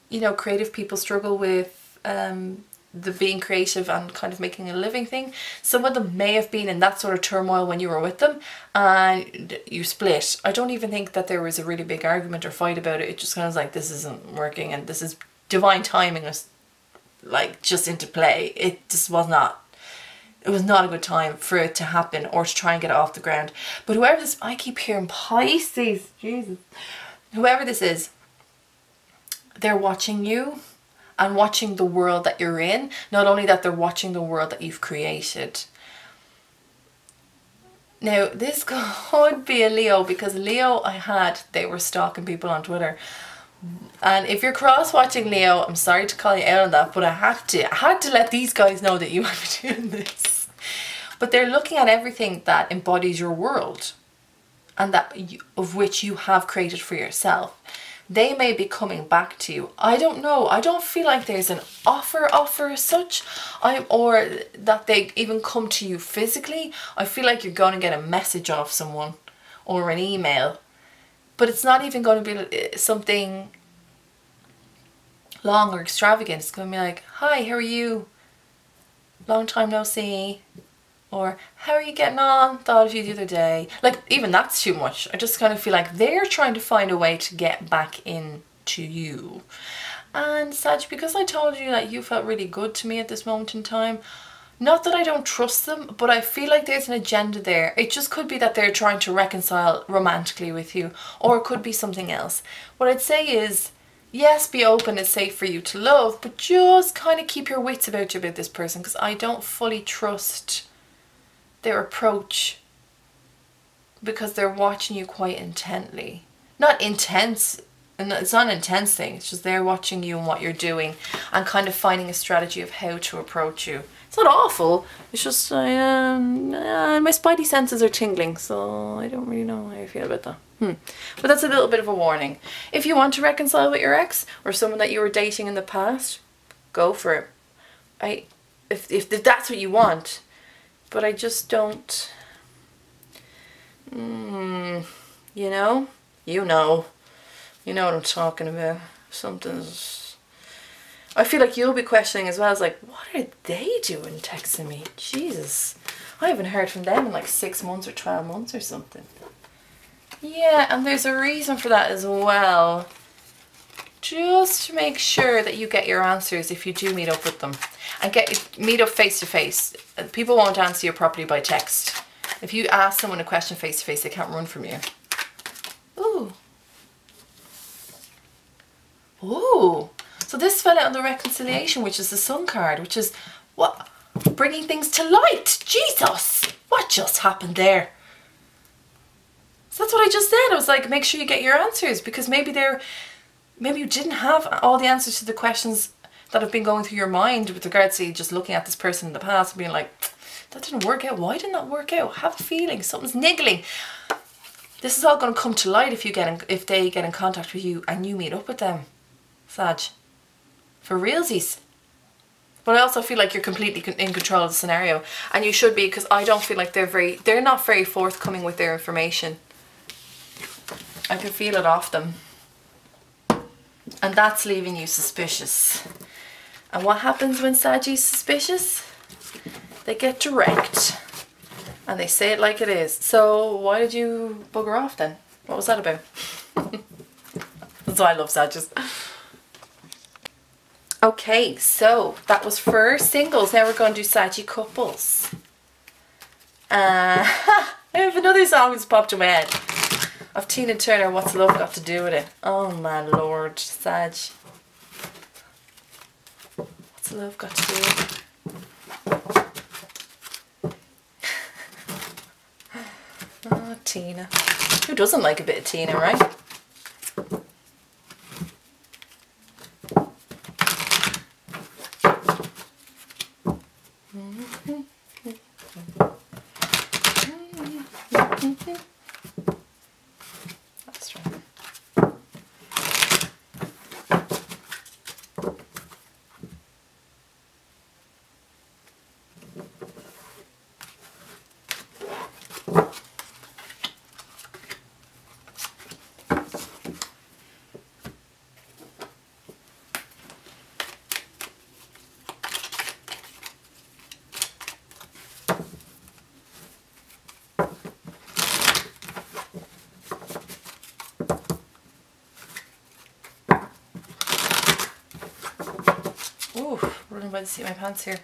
you know, creative people struggle with the being creative and kind of making a living thing. Some of them may have been in that sort of turmoil when you were with them and you split. I don't even think that there was a really big argument or fight about it. It just kind of was like, this isn't working and this is divine timing us like just into play. It just was not, it was not a good time for it to happen or to try and get it off the ground. But whoever this, I keep hearing Pisces, Jesus. Whoever this is, they're watching you and watching the world that you're in. Not only that, they're watching the world that you've created. Now, this could be a Leo, because Leo they were stalking people on Twitter. And if you're cross-watching Leo, I'm sorry to call you out on that, but I had to let these guys know that you might be doing this. But they're looking at everything that embodies your world and of which you have created for yourself. They may be coming back to you. I don't know. I don't feel like there's an offer as such, or that they even come to you physically. I feel like you're going to get a message off someone or an email, but it's not even going to be something long or extravagant. It's going to be like, hi, how are you? Long time no see. Or, how are you getting on? Thought of you the other day. Like, even that's too much. I just kind of feel like they're trying to find a way to get back into you. And Sag, because I told you that you felt really good to me at this moment in time, not that I don't trust them, but I feel like there's an agenda there. It just could be that they're trying to reconcile romantically with you, or it could be something else. What I'd say is, yes, be open, it's safe for you to love, but just kind of keep your wits about you about this person, because I don't fully trust their approach, because they're watching you quite intently. Not intense, and it's not an intense thing, it's just they're watching you and what you're doing and kind of finding a strategy of how to approach you. It's not awful, it's just my spidey senses are tingling, so I don't really know how I feel about that. But that's a little bit of a warning. If you want to reconcile with your ex or someone that you were dating in the past, go for it. if that's what you want, but I just don't, you know what I'm talking about. Something's, I feel like you'll be questioning as well. It's like, what are they doing texting me? Jesus, I haven't heard from them in like 6 months or 12 months or something. Yeah, and there's a reason for that as well. Just to make sure that you get your answers if you do meet up with them. And meet up face to face. People won't answer you properly by text. If you ask someone a question face to face, they can't run from you. Ooh. Ooh. So this fell out on the reconciliation, which is the Sun card, which is what? Bringing things to light. Jesus! What just happened there? So that's what I just said. I was like, make sure you get your answers, because maybe you didn't have all the answers to the questions that have been going through your mind with regards to just looking at this person in the past and being like, that didn't work out. Why didn't that work out? Have a feeling something's niggling. This is all going to come to light if they get in contact with you and you meet up with them, Sag. For realsies. But I also feel like you're completely in control of the scenario, and you should be, because I don't feel like they're not very forthcoming with their information. I can feel it off them. And that's leaving you suspicious. And what happens when Sagi's suspicious? They get direct. And they say it like it is. So why did you bugger off then? What was that about? That's why I love Sagis. Okay, so that was for singles. Now we're going to do Sagi couples. I have another song that's popped in my head. Of Tina Turner, What's Love Got to Do With It? Oh my lord, Sag. What's love got to do with it? Oh, Tina. Who doesn't like a bit of Tina, right? Ooh, running by the seat of my pants here.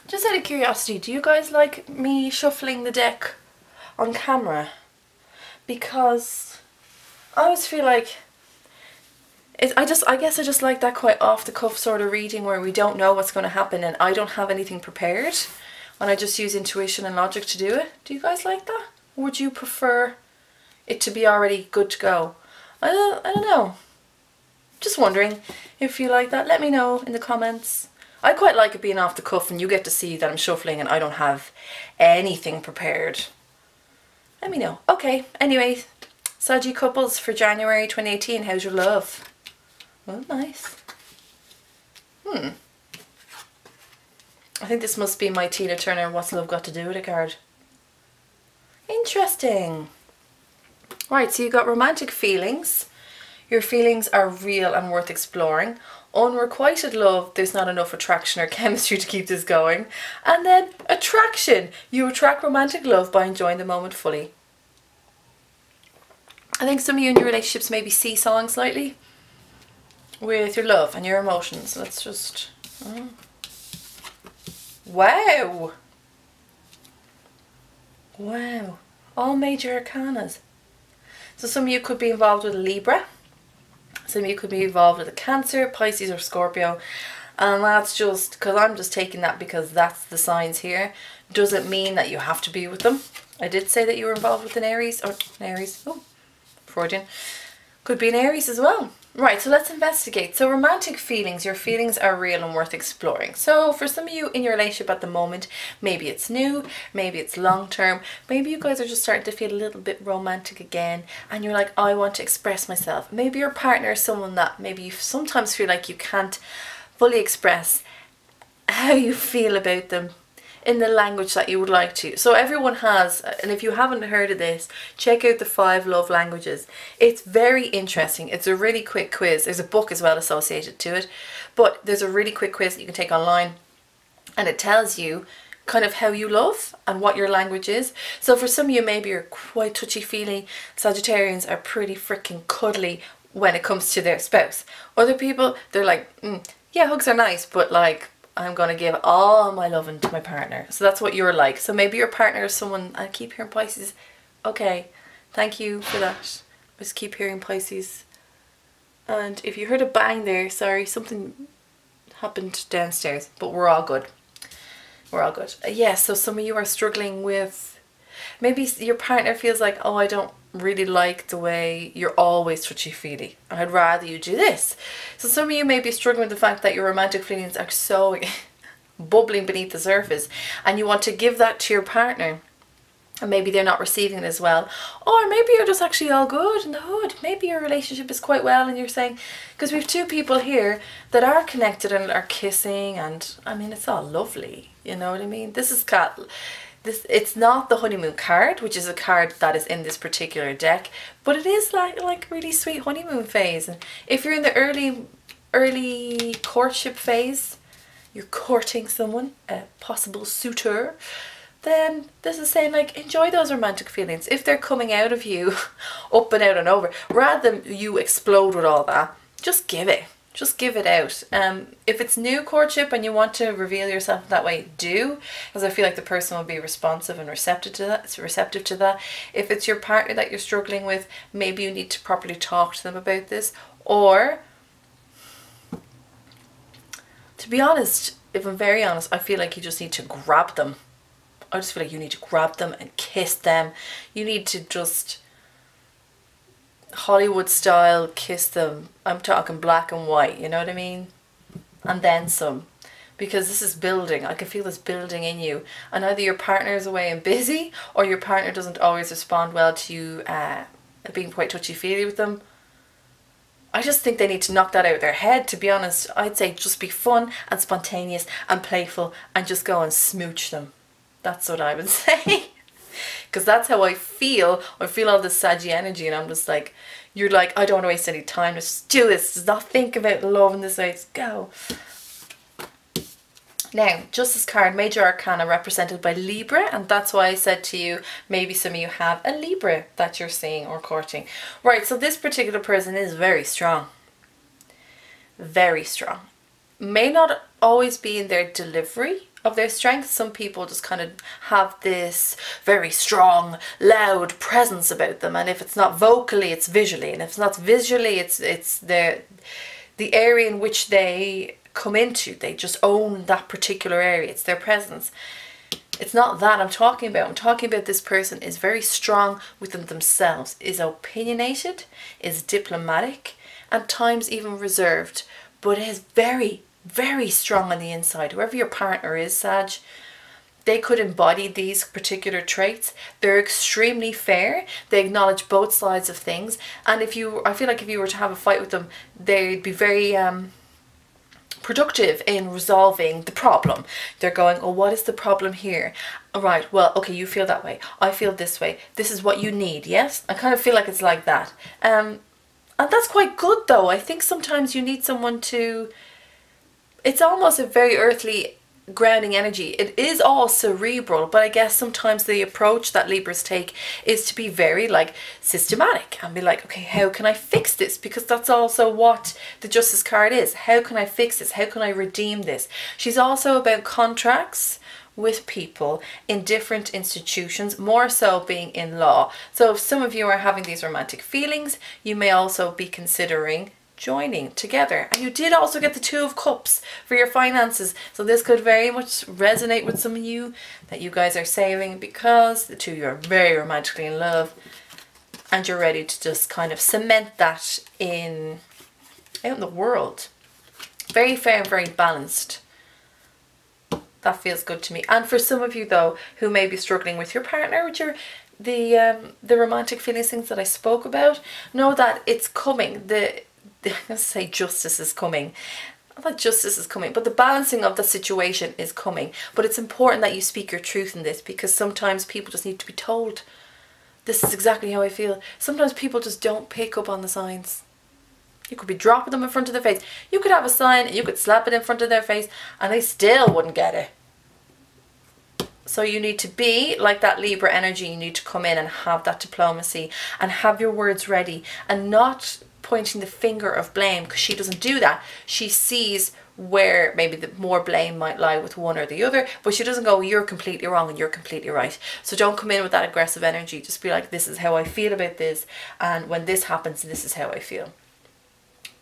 Just out of curiosity, do you guys like me shuffling the deck on camera? Because I always feel like I guess I just like that quite off the cuff sort of reading where we don't know what's going to happen and I don't have anything prepared and I just use intuition and logic to do it. Do you guys like that? Or would you prefer it to be already good to go? I don't know. Just wondering if you like that. Let me know in the comments. I quite like it being off the cuff and you get to see that I'm shuffling and I don't have anything prepared. Let me know. Okay, anyway, Sagi couples for January 2018. How's your love? Oh, nice. I think this must be my Tina Turner What's Love Got to Do With It card. Interesting. Right, so you got romantic feelings. Your feelings are real and worth exploring. Unrequited love, there's not enough attraction or chemistry to keep this going. And then attraction. You attract romantic love by enjoying the moment fully. I think some of you in your relationships maybe seesawing slightly with your love and your emotions. Let's just... Wow! Wow. All major arcanas. So some of you could be involved with a Libra. Some of you could be involved with a Cancer, Pisces or Scorpio. And that's just, because I'm just taking that because that's the signs here. Doesn't mean that you have to be with them. I did say that you were involved with an Aries, oh, Freudian. Could be an Aries as well. Right, so let's investigate. So romantic feelings, your feelings are real and worth exploring. So for some of you in your relationship at the moment, maybe it's new, maybe it's long term, maybe you guys are just starting to feel a little bit romantic again and you're like, I want to express myself. Maybe your partner is someone that maybe you sometimes feel like you can't fully express how you feel about them in the language that you would like to. So everyone has, and if you haven't heard of this, check out the 5 love languages. It's very interesting. It's a really quick quiz. There's a book as well associated to it, but there's a really quick quiz that you can take online, and it tells you kind of how you love and what your language is. So for some of you, maybe you're quite touchy-feely. Sagittarians are pretty freaking cuddly when it comes to their spouse. Other people, they're like, yeah, hugs are nice, but like, I'm going to give all my loving to my partner. So that's what you're like. So maybe your partner is someone, I keep hearing Pisces. Okay, thank you for that. I just keep hearing Pisces. And if you heard a bang there, sorry, something happened downstairs, but we're all good. We're all good. Yeah, so some of you are struggling with, maybe your partner feels like, oh, I don't really like the way you're always touchy-feely. I'd rather you do this. So some of you may be struggling with the fact that your romantic feelings are so bubbling beneath the surface and you want to give that to your partner and maybe they're not receiving it as well. Or maybe you're just actually all good in the hood. Maybe your relationship is quite well and you're saying, because we have 2 people here that are connected and are kissing and I mean it's all lovely, you know what I mean? This is it's not the honeymoon card, which is a card that is in this particular deck, but it is like really sweet honeymoon phase. And if you're in the early courtship phase, you're courting someone, a possible suitor, then this is saying like enjoy those romantic feelings. If they're coming out of you up and out and over, rather than you explode with all that, just give it. Just give it out. If it's new courtship and you want to reveal yourself that way, do, because I feel like the person will be responsive and receptive to that. If it's your partner that you're struggling with, maybe you need to properly talk to them about this. Or, to be honest, if I'm very honest, I feel like you just need to grab them. I just feel like you need to grab them and kiss them. You need to just Hollywood style kiss them. I'm talking black and white, you know what I mean? And then some, because this is building. I can feel this building in you, and either your partner is away and busy or your partner doesn't always respond well to you being quite touchy-feely with them. I just think they need to knock that out of their head, to be honest. I'd say just be fun and spontaneous and playful and just go and smooch them. That's what I would say. Because that's how I feel. I feel all this Saggy energy and I'm just like, you're like, I don't want to waste any time. Just do this. Just not think about love in this way. Just go. Now, Justice card, Major Arcana, represented by Libra, and that's why I said to you, maybe some of you have a Libra that you're seeing or courting. Right, so this particular person is very strong. Very strong. May not always be in their delivery of their strength. Some people just kind of have this very strong, loud presence about them, and if it's not vocally, it's visually, and if it's not visually, it's the area in which they come into. They just own that particular area. It's their presence. It's not that I'm talking about. I'm talking about this person is very strong within themselves, is opinionated, is diplomatic, at times even reserved, but is very, very strong on the inside. Whoever your partner is, Sag, they could embody these particular traits. They're extremely fair. They acknowledge both sides of things. And I feel like if you were to have a fight with them, they'd be very productive in resolving the problem. They're going, oh, what is the problem here? All right, well, okay, you feel that way. I feel this way. This is what you need, yes? I kind of feel like it's like that. And that's quite good, though. I think sometimes you need someone to... It's almost a very earthly grounding energy. It is all cerebral, but I guess sometimes the approach that Libras take is to be very like systematic and be like, okay, how can I fix this? Because that's also what the Justice card is. How can I fix this? How can I redeem this? She's also about contracts with people in different institutions, more so being in law. So if some of you are having these romantic feelings, you may also be considering joining together. And you did also get the 2 of Cups for your finances, so this could very much resonate with some of you, that you guys are saving because the 2 of you are very romantically in love. and you're ready to just kind of cement that out in the world. Very fair and very balanced. That feels good to me. And for some of you though, who may be struggling with your partner, with the romantic feelings, things that I spoke about, know that it's coming. Let's say justice is coming. Not that justice is coming, but the balancing of the situation is coming. But it's important that you speak your truth in this, because sometimes people just need to be told, this is exactly how I feel. Sometimes people just don't pick up on the signs. You could be dropping them in front of their face. You could have a sign and you could slap it in front of their face and they still wouldn't get it. So you need to be like that Libra energy. You need to come in and have that diplomacy and have your words ready, and not pointing the finger of blame, because she doesn't do that. She sees where maybe the more blame might lie with one or the other, but she doesn't go, you're completely wrong and you're completely right. So don't come in with that aggressive energy. Just be like, this is how I feel about this, and when this happens, this is how I feel.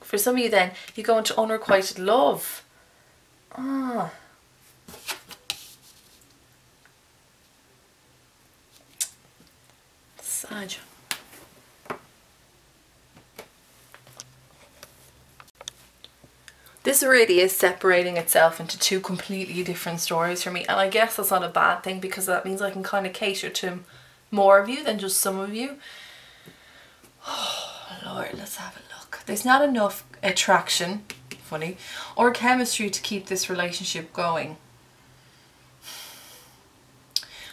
For some of you then, you go into unrequited love. Sag. This really is separating itself into two completely different stories for me. And I guess that's not a bad thing, because that means I can kind of cater to more of you than just some of you. Oh, Lord, let's have a look. There's not enough attraction, funny, or chemistry to keep this relationship going.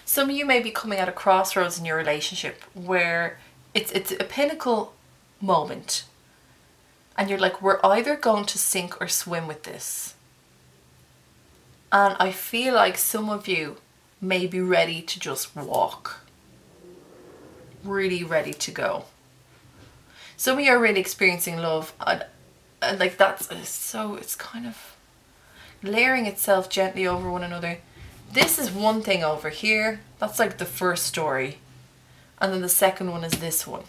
Some of you may be coming at a crossroads in your relationship where it's a pinnacle moment. And you're like, we're either going to sink or swim with this. And I feel like some of you may be ready to just walk. Really ready to go. Some of you are really experiencing love. And like that's so, it's kind of layering itself gently over one another. This is one thing over here. That's like the first story. And then the second one is this one.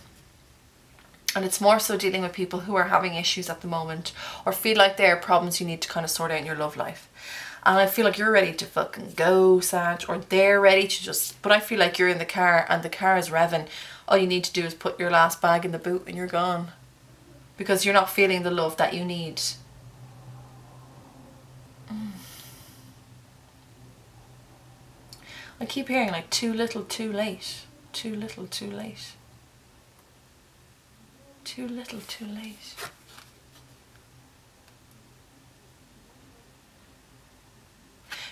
And it's more so dealing with people who are having issues at the moment, or feel like there are problems you need to kind of sort out in your love life. And I feel like you're ready to fucking go, Sag, or they're ready to just, but I feel like you're in the car and the car is revving. All you need to do is put your last bag in the boot and you're gone. Because you're not feeling the love that you need. I keep hearing like too little, too late. Too little, too late. Too little, too late.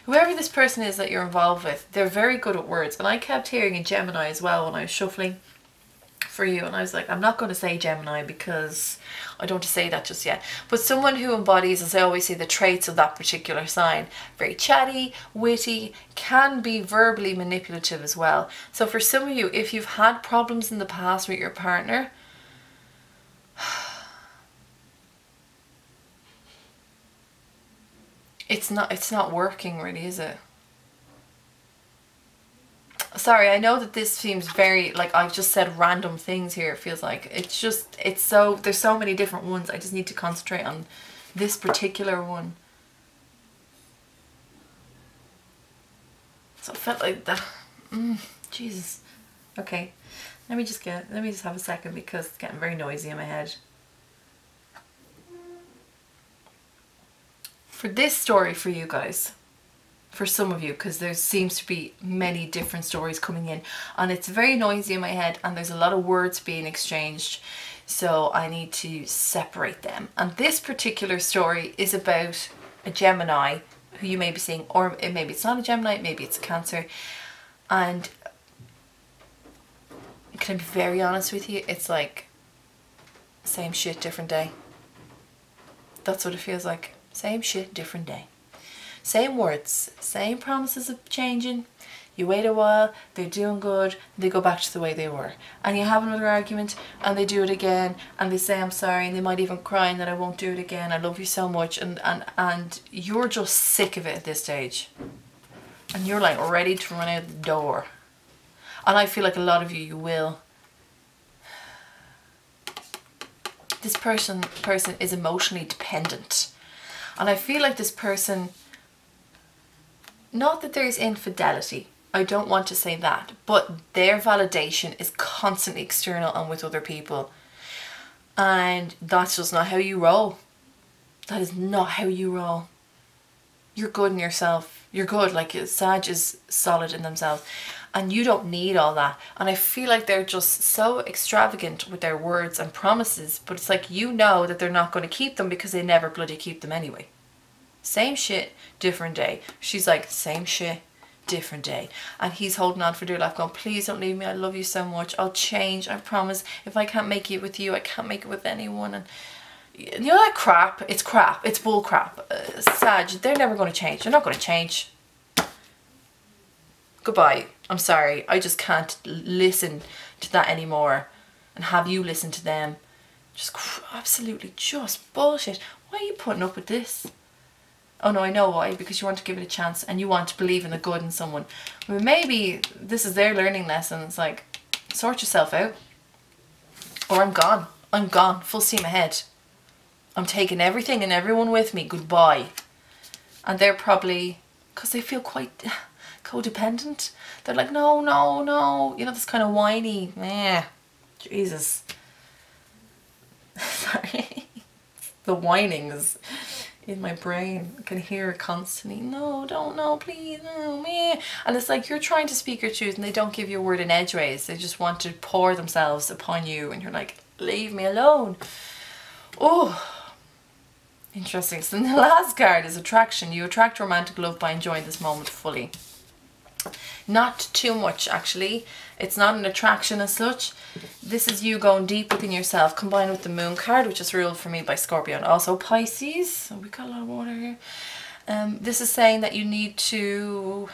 Whoever this person is that you're involved with, they're very good at words. And I kept hearing in Gemini as well when I was shuffling for you. And I was like, I'm not going to say Gemini because I don't want to say that just yet. But someone who embodies, as I always say, the traits of that particular sign. Very chatty, witty, can be verbally manipulative as well. So for some of you, if you've had problems in the past with your partner, it's not working really, is it? Sorry, I know that this seems very, like I've just said random things here, it feels like. There's so many different ones. I just need to concentrate on this particular one. So it felt like that. Jesus. Okay. Let me just have a second because it's getting very noisy in my head. For this story for you guys, for some of you, because there seems to be many different stories coming in and it's very noisy in my head and there's a lot of words being exchanged, so I need to separate them. And this particular story is about a Gemini who you may be seeing, or maybe it's not a Gemini, maybe it's a Cancer. And can I be very honest with you, it's like same shit, different day. That's what it feels like. Same shit, different day. Same words, same promises of changing. You wait a while, they're doing good, they go back to the way they were. And you have another argument and they do it again and they say I'm sorry, and they might even cry and that I won't do it again, I love you so much, and you're just sick of it at this stage. And you're like ready to run out the door. And I feel like a lot of you will. This person is emotionally dependent. And I feel like this person, not that there's infidelity, I don't want to say that, but their validation is constantly external and with other people. And that's just not how you roll. That is not how you roll. You're good in yourself. You're good. Like, Sag is solid in themselves. And you don't need all that. And I feel like they're just so extravagant with their words and promises. But it's like, you know that they're not going to keep them because they never bloody keep them anyway. Same shit, different day. She's like, same shit, different day. And he's holding on for dear life going, please don't leave me. I love you so much. I'll change. I promise. If I can't make it with you, I can't make it with anyone. And you know that crap? It's crap. It's bull crap. Sag, they're never going to change. They're not going to change. Goodbye. I'm sorry. I just can't listen to that anymore and have you listen to them. Just absolutely just bullshit. Why are you putting up with this? Oh no, I know why. Because you want to give it a chance and you want to believe in the good in someone. Well, maybe this is their learning lesson. It's like, sort yourself out. Or I'm gone. I'm gone. Full steam ahead. I'm taking everything and everyone with me. Goodbye. And they're probably, because they feel quite codependent, they're like, no, no, no. You know, this kind of whiny, Jesus. Sorry. The whining is in my brain. I can hear it constantly. No, don't, no, please, no, meh. And it's like, you're trying to speak your truth and they don't give you a word in edgeways. They just want to pour themselves upon you and you're like, leave me alone. Oh. Interesting. So the last card is attraction. You attract romantic love by enjoying this moment fully. Not too much, actually. It's not an attraction as such. This is you going deep within yourself, combined with the moon card, which is ruled for me by Scorpio and also Pisces. So we got a lot of water here. This is saying that you need to...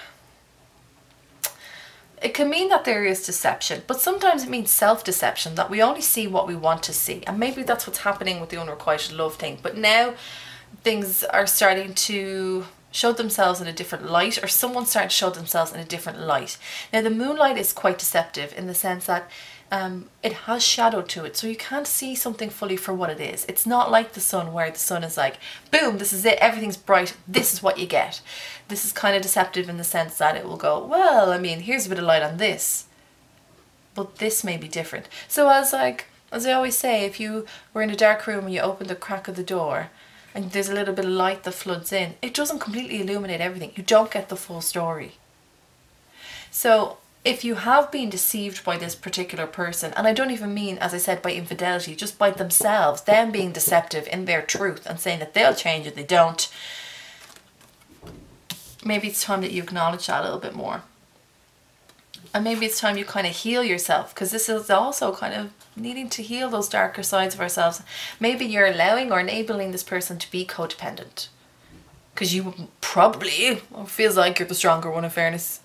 It can mean that there is deception, but sometimes it means self-deception, that we only see what we want to see. And maybe that's what's happening with the unrequited love thing. But now things are starting to show themselves in a different light, or someone's starting to show themselves in a different light. Now the moonlight is quite deceptive in the sense that it has shadow to it, so you can't see something fully for what it is. It's not like the sun, where the sun is like, boom, this is it, everything's bright, this is what you get. This is kind of deceptive in the sense that it will go, well, I mean, here's a bit of light on this, but this may be different. So as I always say, if you were in a dark room and you open the crack of the door and there's a little bit of light that floods in, it doesn't completely illuminate everything. You don't get the full story. So if you have been deceived by this particular person, and I don't even mean, as I said, by infidelity, just by themselves, them being deceptive in their truth and saying that they'll change if they don't, maybe it's time that you acknowledge that a little bit more. And maybe it's time you kind of heal yourself, because this is also kind of needing to heal those darker sides of ourselves. Maybe you're allowing or enabling this person to be codependent, because you probably, well, it feels like you're the stronger one in fairness.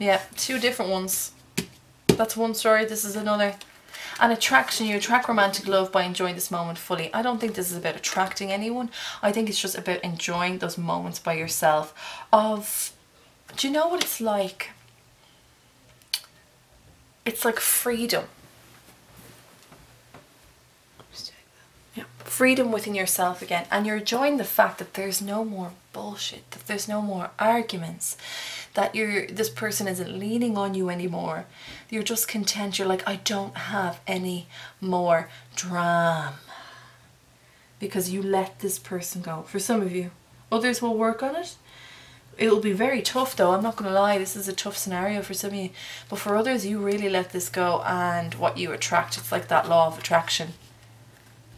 Yeah, two different ones. That's one story, this is another. And attraction, you attract romantic love by enjoying this moment fully. I don't think this is about attracting anyone. I think it's just about enjoying those moments by yourself of, do you know what it's like? It's like freedom. Yeah, freedom within yourself again. And you're enjoying the fact that there's no more bullshit, that there's no more arguments, that this person isn't leaning on you anymore. You're just content. You're like, I don't have any more drama, because you let this person go. For some of you, others will work on it. It'll be very tough though, I'm not going to lie, this is a tough scenario for some of you, but for others you really let this go, and what you attract, it's like that law of attraction.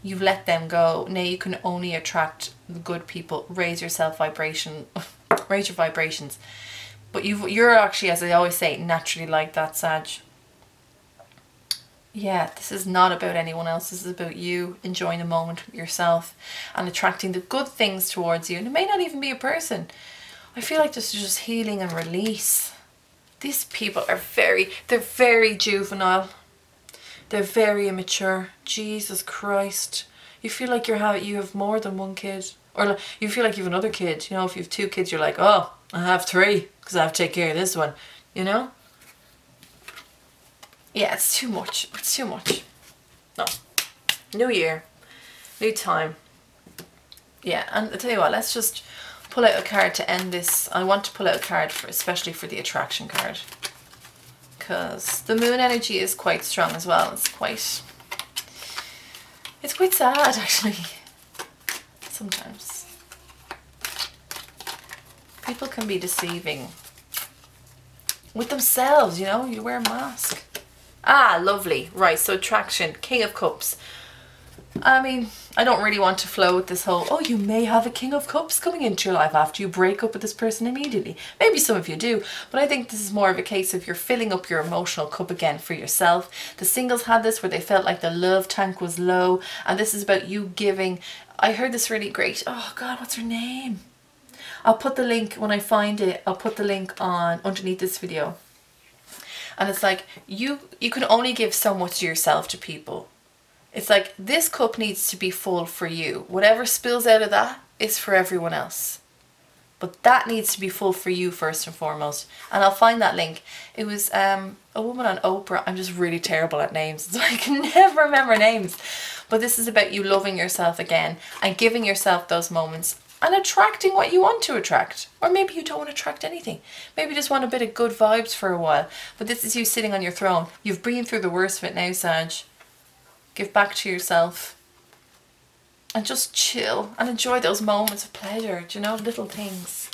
You've let them go. Now you can only attract the good people. Raise your vibration, raise your vibrations. But you're actually, as I always say, naturally like that, Sag. Yeah, this is not about anyone else. This is about you enjoying the moment with yourself and attracting the good things towards you. And it may not even be a person. I feel like this is just healing and release. These people are they're very juvenile. They're very immature. Jesus Christ. You feel like you have more than one kid. Or you feel like you have another kid. You know, if you have two kids, you're like, oh, I have three because I have to take care of this one. You know? Yeah, it's too much. It's too much. No. New year. New time. Yeah, and I tell you what, let's just pull out a card to end this. I want to pull out a card for, especially for the attraction card, because the moon energy is quite strong as well. It's quite sad actually. Sometimes people can be deceiving with themselves, you know. You wear a mask. Ah, lovely. Right, so attraction, King of Cups. I mean, I don't really want to flow with this whole, oh, you may have a King of Cups coming into your life after you break up with this person immediately. Maybe some of you do, but I think this is more of a case of you're filling up your emotional cup again for yourself. The singles had this where they felt like the love tank was low, and this is about you giving. I heard this really great. Oh God, what's her name? I'll put the link when I find it. I'll put the link on underneath this video. And it's like, you can only give so much to yourself to people. It's like, this cup needs to be full for you. Whatever spills out of that is for everyone else. But that needs to be full for you first and foremost. And I'll find that link. It was a woman on Oprah. I'm just really terrible at names, so I can never remember names. But this is about you loving yourself again and giving yourself those moments and attracting what you want to attract. Or maybe you don't want to attract anything. Maybe you just want a bit of good vibes for a while. But this is you sitting on your throne. You've been through the worst of it now, Sag. Give back to yourself and just chill and enjoy those moments of pleasure, do you know, little things.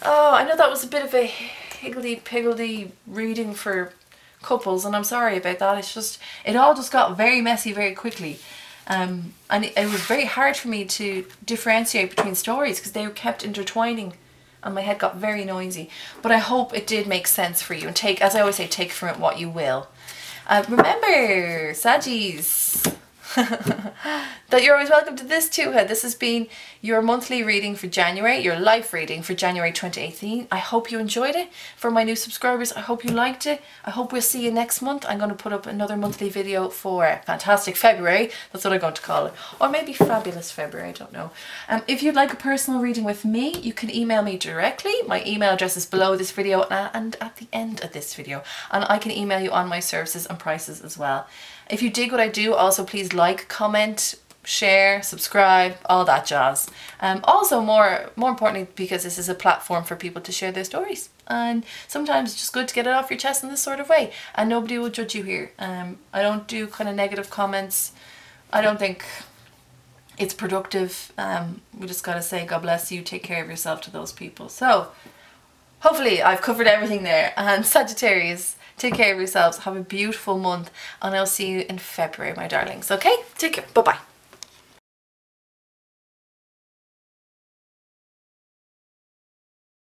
Oh, I know that was a bit of a higgledy-piggledy reading for couples, and I'm sorry about that. It's just, it all just got very messy very quickly. And it was very hard for me to differentiate between stories because they were kept intertwining and my head got very noisy. But I hope it did make sense for you, and take, as I always say, take from it what you will. Remember, Saggies, that you're always welcome to this too. This has been your monthly reading for January, your life reading for January 2018. I hope you enjoyed it. For my new subscribers, I hope you liked it. I hope we'll see you next month. I'm going to put up another monthly video for Fantastic February. That's what I'm going to call it. Or maybe Fabulous February, I don't know. If you'd like a personal reading with me, you can email me directly. My email address is below this video and at the end of this video. And I can email you on my services and prices as well. If you dig what I do, also please like, comment, share, subscribe, all that jazz. Also, more importantly, because this is a platform for people to share their stories. And sometimes it's just good to get it off your chest in this sort of way. And nobody will judge you here. I don't do kind of negative comments. I don't think it's productive. We just gotta say, God bless you, take care of yourself to those people. So, hopefully I've covered everything there. And Sagittarius, take care of yourselves. Have a beautiful month. And I'll see you in February, my darlings. Okay? Take care. Bye-bye.